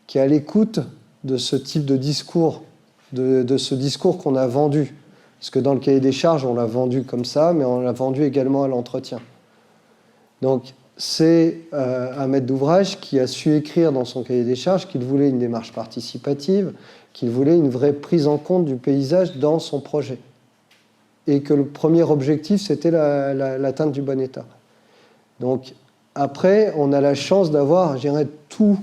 qui est à l'écoute de ce type de discours, de ce discours qu'on a vendu. Parce que dans le cahier des charges, on l'a vendu comme ça, mais on l'a vendu également à l'entretien. Donc, c'est un maître d'ouvrage qui a su écrire dans son cahier des charges qu'il voulait une démarche participative, qu'il voulait une vraie prise en compte du paysage dans son projet. Et que le premier objectif, c'était l'atteinte du bon état. Donc, après, on a la chance d'avoir, je dirais, tous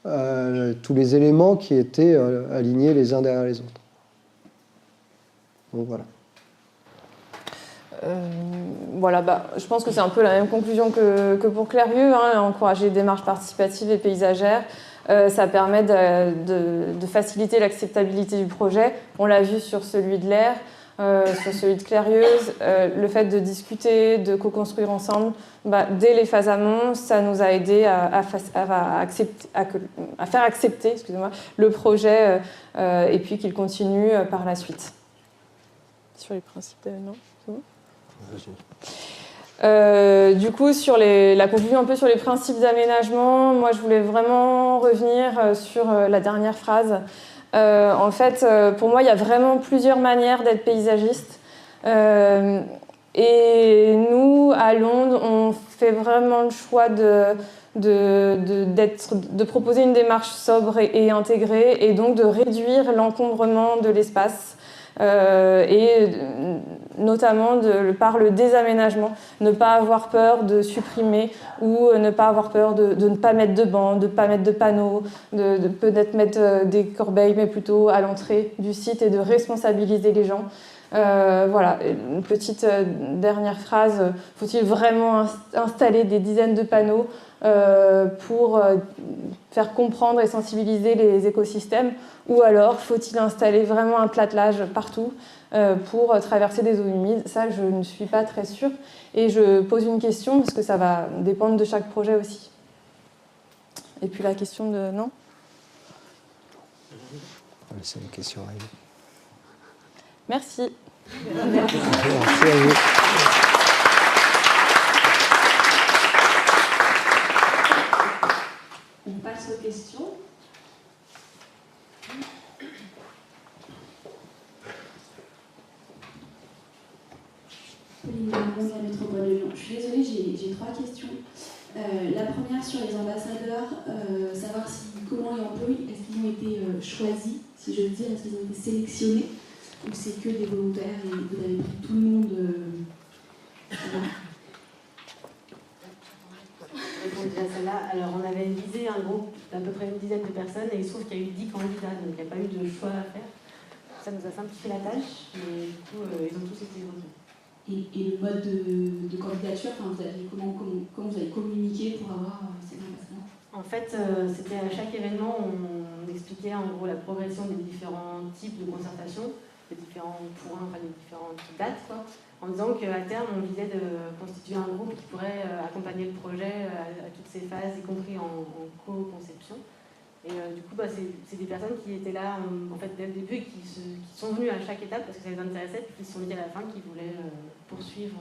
les éléments qui étaient alignés les uns derrière les autres. Donc, voilà. Voilà, je pense que c'est un peu la même conclusion que pour Clérieux, hein, encourager les démarches participatives et paysagères. Ça permet de faciliter l'acceptabilité du projet. On l'a vu sur celui de l'Air, sur celui de Clérieuse. Le fait de discuter, de co-construire ensemble, dès les phases amont, ça nous a aidé à faire accepter le projet et puis qu'il continue par la suite. Sur les principes non, c'est bon ? Du coup, sur la conclusion un peu sur les principes d'aménagement, moi je voulais vraiment revenir sur la dernière phrase. En fait, pour moi, il y a vraiment plusieurs manières d'être paysagiste. Et nous, à Londres, on fait vraiment le choix de proposer une démarche sobre et intégrée, et donc de réduire l'encombrement de l'espace. Et notamment par le désaménagement, ne pas avoir peur de supprimer ou ne pas avoir peur de ne pas mettre de bancs, de ne pas mettre de panneaux, de peut-être mettre des corbeilles, mais plutôt à l'entrée du site et de responsabiliser les gens. Voilà, une petite dernière phrase, faut-il vraiment installer des dizaines de panneaux pour faire comprendre et sensibiliser les écosystèmes, ou alors faut-il installer vraiment un platelage partout pour traverser des eaux humides? Ça, je ne suis pas très sûre, et je pose une question parce que ça va dépendre de chaque projet aussi. Et puis la question de... Non ? C'est une question à vous. Merci. Merci à vous. On passe aux questions. Pauline Marron, la métropole de Lyon. Je suis désolée, j'ai 3 questions. La première sur les ambassadeurs, savoir comment et un peu est-ce qu'ils ont été choisis, si je veux dire, est-ce qu'ils ont été sélectionnés, ou c'est que des volontaires et vous avez pris tout le monde voilà. Répondre à celle-là. Alors, on avait visé un groupe d'à peu près une dizaine de personnes et il se trouve qu'il y a eu 10 candidats, donc il n'y a pas eu de choix à faire. Ça nous a simplifié la tâche, mais du coup, ils ont tous été retenus. Et le mode de candidature, comment vous avez communiqué pour avoir ces ambassadeurs ? En fait, c'était à chaque événement, on expliquait en gros la progression des différents types de concertation, des différents points, enfin des différentes dates, quoi, en disant qu'à terme, on visait de constituer un groupe qui pourrait accompagner le projet à toutes ses phases, y compris en co-conception. Et du coup, c'est des personnes qui étaient là en fait, dès le début et qui sont venues à chaque étape parce que ça les intéressait, puis qui se sont dit à la fin qu'ils voulaient poursuivre.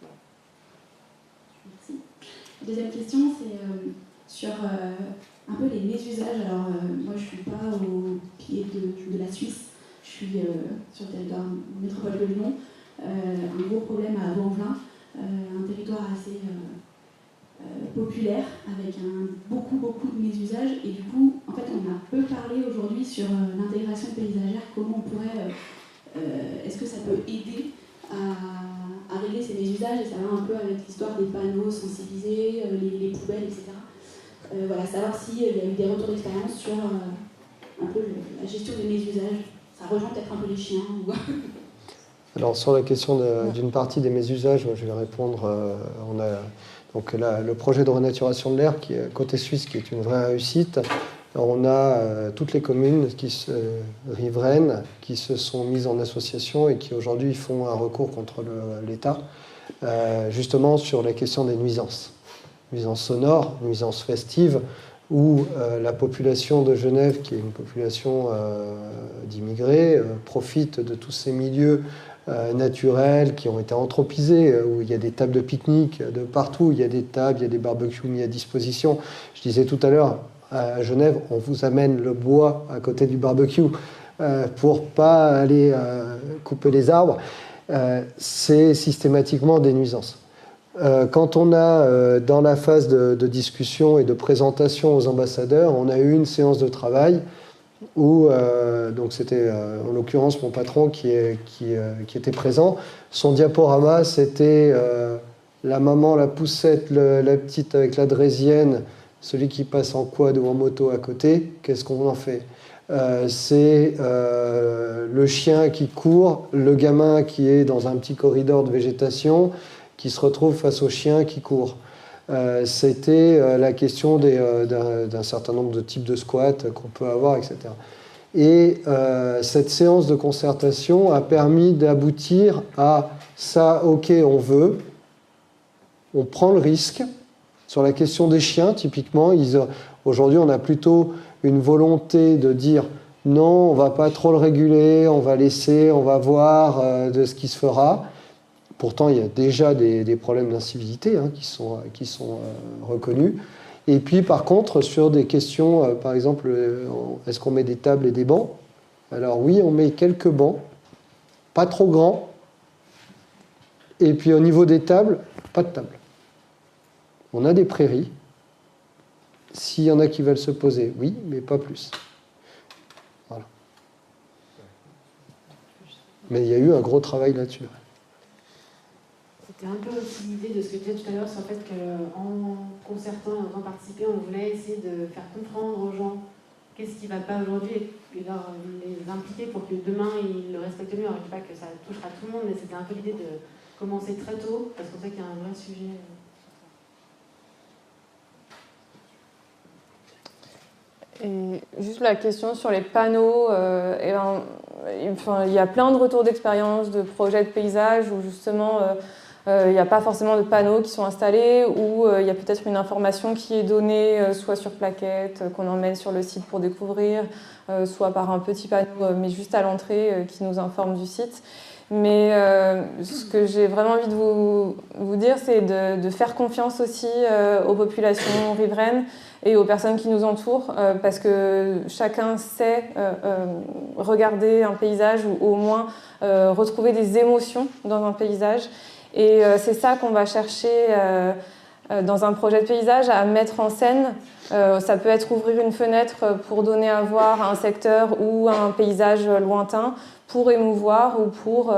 Voilà. Merci. Deuxième question, c'est sur un peu les mésusages. Alors, moi, je ne suis pas au pied de la Suisse, je suis sur le territoire métropole de Lyon. Un gros problème à Vanvelin, un territoire assez populaire, avec beaucoup de mésusages. Et du coup, en fait, on a peu parlé aujourd'hui sur l'intégration paysagère, comment on pourrait... est-ce que ça peut aider à régler ces mésusages? Et ça va un peu avec l'histoire des panneaux sensibilisés, les poubelles, etc. Voilà, savoir s'il y a eu des retours d'expérience sur un peu la gestion des mésusages. Ça rejoint peut-être un peu les chiens. Alors, sur la question d'une partie des mésusages, moi, je vais répondre. On a donc le projet de renaturation de l'air, qui est côté suisse, qui est une vraie réussite. on a toutes les communes riveraines qui se sont mises en association et qui aujourd'hui font un recours contre l'État, justement sur la question des nuisances. Nuisances sonores, nuisances festives, où la population de Genève, qui est une population d'immigrés, profite de tous ces milieux naturels qui ont été anthropisés, où il y a des tables de pique-nique de partout, il y a des tables, il y a des barbecues mis à disposition. Je disais tout à l'heure, à Genève, on vous amène le bois à côté du barbecue pour pas aller couper les arbres. C'est systématiquement des nuisances. Quand on a, dans la phase de discussion et de présentation aux ambassadeurs, on a eu une séance de travail où, donc c'était en l'occurrence mon patron qui était présent. Son diaporama, c'était la maman, la poussette, la petite avec la draisienne, celui qui passe en quad ou en moto à côté, qu'est-ce qu'on en fait ? C'est le chien qui court, le gamin qui est dans un petit corridor de végétation, qui se retrouve face au chien qui court. C'était la question d'un certain nombre de types de squats qu'on peut avoir, etc. Et cette séance de concertation a permis d'aboutir à ça, ok, on veut, on prend le risque. Sur la question des chiens, typiquement, aujourd'hui, on a plutôt une volonté de dire non, on ne va pas trop le réguler, on va laisser, on va voir de ce qui se fera. Pourtant, il y a déjà des problèmes d'incivilité qui sont reconnus. Et puis, par contre, sur des questions, par exemple, est-ce qu'on met des tables et des bancs ? Alors oui, on met quelques bancs, pas trop grands. Et puis, au niveau des tables, pas de table. On a des prairies. S'il y en a qui veulent se poser, oui, mais pas plus. Voilà. Mais il y a eu un gros travail là-dessus. C'était un peu aussi l'idée de ce que tu disais tout à l'heure sur le fait qu'en concertant et en faisant participer, on voulait essayer de faire comprendre aux gens qu'est-ce qui ne va pas aujourd'hui et les impliquer pour que demain ils le respectent mieux. Alors, je ne dis pas que ça touchera tout le monde, mais c'était un peu l'idée de commencer très tôt parce qu'on sait qu'il y a un vrai sujet. Et juste la question sur les panneaux, il y a plein de retours d'expérience, de projets de paysage où justement il n'y a pas forcément de panneaux qui sont installés, ou il y a peut-être une information qui est donnée soit sur plaquette qu'on emmène sur le site pour découvrir, soit par un petit panneau mais juste à l'entrée qui nous informe du site. Mais ce que j'ai vraiment envie de vous dire, c'est de faire confiance aussi aux populations riveraines et aux personnes qui nous entourent, parce que chacun sait regarder un paysage ou au moins retrouver des émotions dans un paysage. Et c'est ça qu'on va chercher dans un projet de paysage, à mettre en scène. Ça peut être ouvrir une fenêtre pour donner à voir un secteur ou un paysage lointain, pour émouvoir ou pour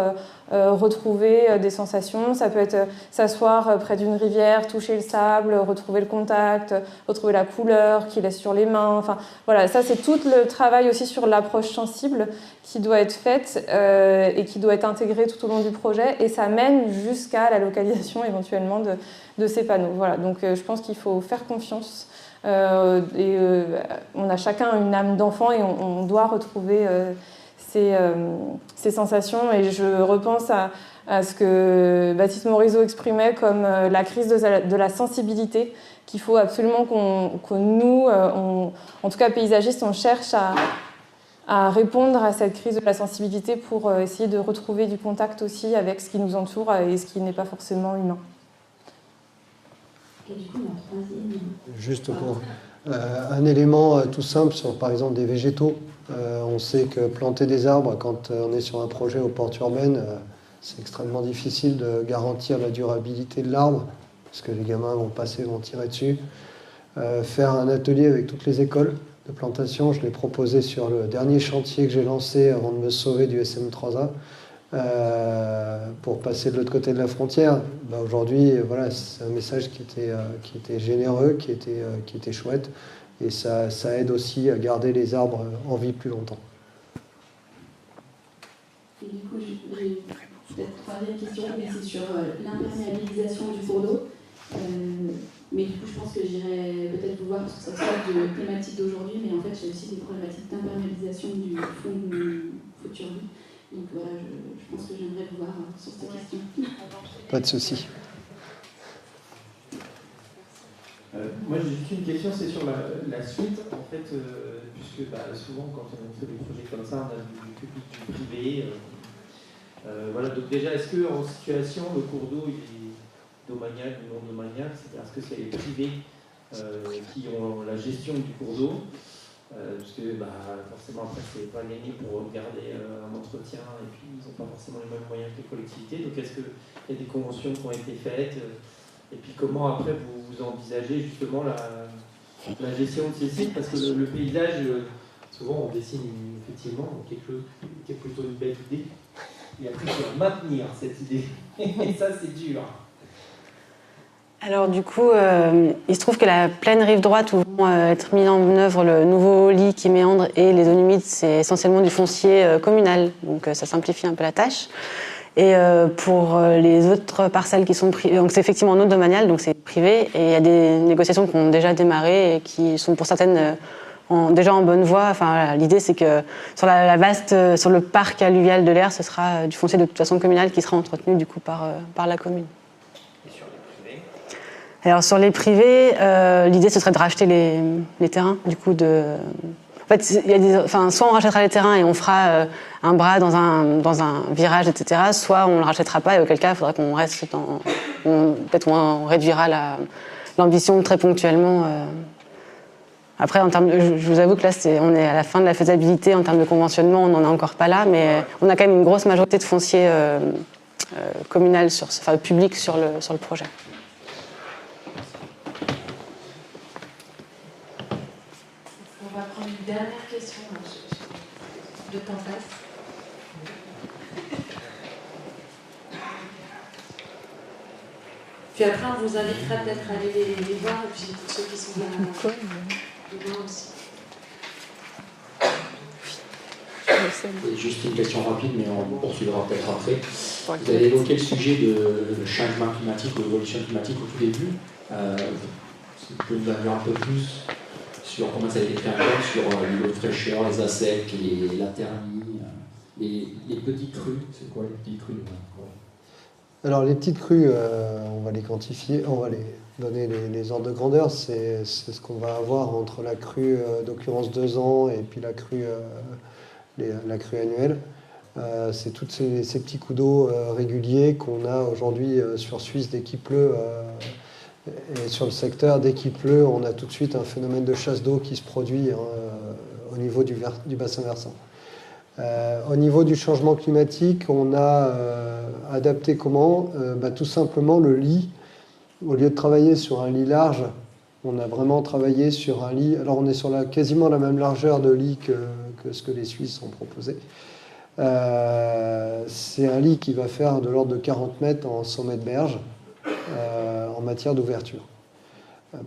retrouver des sensations. Ça peut être s'asseoir près d'une rivière, toucher le sable, retrouver le contact, retrouver la couleur qu'il laisse sur les mains. Enfin, voilà, ça c'est tout le travail aussi sur l'approche sensible qui doit être faite et qui doit être intégrée tout au long du projet, et ça mène jusqu'à la localisation éventuellement de ces panneaux. Voilà, donc je pense qu'il faut faire confiance. On a chacun une âme d'enfant et on doit retrouver ces sensations. Et je repense à ce que Baptiste Morisot exprimait comme la crise de la sensibilité, qu'il faut absolument que nous, en tout cas paysagistes, on cherche à répondre à cette crise de la sensibilité pour essayer de retrouver du contact aussi avec ce qui nous entoure et ce qui n'est pas forcément humain. Et du coup, la troisième... Juste pour un élément tout simple sur, par exemple, des végétaux. On sait que planter des arbres, quand on est sur un projet aux portes urbaines, c'est extrêmement difficile de garantir la durabilité de l'arbre, parce que les gamins vont passer, vont tirer dessus. Faire un atelier avec toutes les écoles de plantation, je l'ai proposé sur le dernier chantier que j'ai lancé avant de me sauver du SM3A, pour passer de l'autre côté de la frontière. Aujourd'hui, voilà, c'est un message qui était généreux, qui était chouette, et ça aide aussi à garder les arbres en vie plus longtemps. Et du coup, j'ai peut-être troisième question, mais c'est sur l'imperméabilisation du cours d'eau. Mais du coup, je pense que j'irai peut-être vous voir parce que ça sort de thématiques d'aujourd'hui, mais en fait, j'ai aussi des problématiques d'imperméabilisation du fond de futur vie. Donc voilà, je pense que j'aimerais vous voir sur cette question. Pas de souci. Moi j'ai juste une question, c'est sur la suite. En fait, puisque souvent quand on fait des projets comme ça, on a du public, du privé. Voilà, donc déjà, est-ce qu'en situation, le cours d'eau il est domanial ou non domanial? C'est-à-dire, est-ce que c'est les privés qui ont la gestion du cours d'eau? Parce que forcément, après, c'est pas gagné pour garder un entretien et puis ils n'ont pas forcément les mêmes moyens que les collectivités. Donc est-ce qu'il y a des conventions qui ont été faites? Et puis comment après vous envisagez justement la gestion de ces sites? Parce que le paysage, souvent on dessine effectivement quelque chose qui est plutôt une belle idée. Et après il faut maintenir cette idée. Et ça c'est dur. Alors du coup, il se trouve que la plaine rive droite où vont être mis en œuvre le nouveau lit qui méandre et les zones humides, c'est essentiellement du foncier communal. Donc ça simplifie un peu la tâche. Et pour les autres parcelles qui sont privées, donc c'est effectivement non domanial, donc c'est privé, et il y a des négociations qui ont déjà démarré et qui sont pour certaines déjà en bonne voie. Enfin, voilà, l'idée c'est que sur sur le parc alluvial de l'Aire, ce sera du foncier de toute façon communal qui sera entretenu du coup par la commune. Et sur les privés? Alors sur les privés, l'idée ce serait de racheter les terrains, du coup En fait, il y a soit on rachètera les terrains et on fera un bras dans un virage, etc. Soit on ne le rachètera pas et auquel cas, il faudra qu'on reste peut-être on réduira l'ambition très ponctuellement. Après, je vous avoue que là, on est à la fin de la faisabilité en termes de conventionnement, on n'en est encore pas là, mais on a quand même une grosse majorité de foncier communal, public sur le projet. On va prendre une dernière question. Le temps passe. Puis après, on vous invitera peut-être à aller les voir, et puis pour ceux qui sont là, les voir aussi. Et juste une question rapide, mais on poursuivra peut-être après. Vous avez évoqué le sujet de changement climatique, de l'évolution climatique au tout début. Vous pouvez nous en dire un peu plus sur comment ça a été pris en compte, sur l'eau de fraîcheur, les assecs, la thermie, les petites crues. C'est quoi les petites crues? Alors les petites crues, on va les quantifier, on va les donner les ordres de grandeur. C'est ce qu'on va avoir entre la crue d'occurrence 2 ans et puis la crue annuelle. C'est tous ces petits coups d'eau réguliers qu'on a aujourd'hui sur Suisse dès qu'il pleut. Et sur le secteur, dès qu'il pleut, on a tout de suite un phénomène de chasse d'eau qui se produit au niveau du bassin versant. Au niveau du changement climatique, on a adapté comment? Tout simplement le lit. Au lieu de travailler sur un lit large, on a vraiment travaillé sur un lit. Alors on est sur quasiment la même largeur de lit que ce que les Suisses ont proposé. C'est un lit qui va faire de l'ordre de 40 mètres en sommet de berge en matière d'ouverture.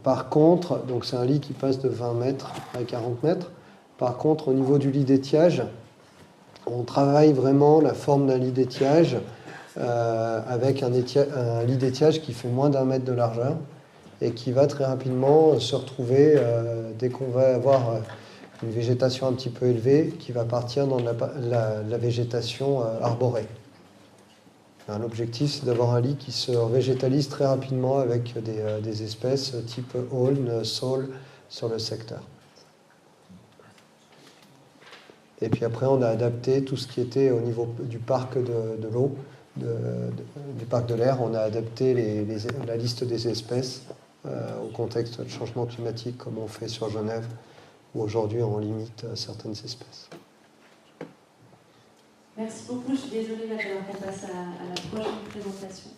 Par contre, donc c'est un lit qui passe de 20 mètres à 40 mètres. Par contre, au niveau du lit d'étiage, on travaille vraiment la forme d'un lit d'étiage avec un lit d'étiage qui fait moins d'1 mètre de largeur et qui va très rapidement se retrouver, dès qu'on va avoir une végétation un petit peu élevée, qui va partir dans la végétation arborée. L'objectif, c'est d'avoir un lit qui se végétalise très rapidement avec des espèces type aulne, saule sur le secteur. Et puis après, on a adapté tout ce qui était au niveau du parc de l'eau, du parc de l'air. On a adapté la liste des espèces au contexte de changement climatique, comme on fait sur Genève, où aujourd'hui on limite certaines espèces. Merci beaucoup. Je suis désolée, là, qu'on passe à la prochaine présentation.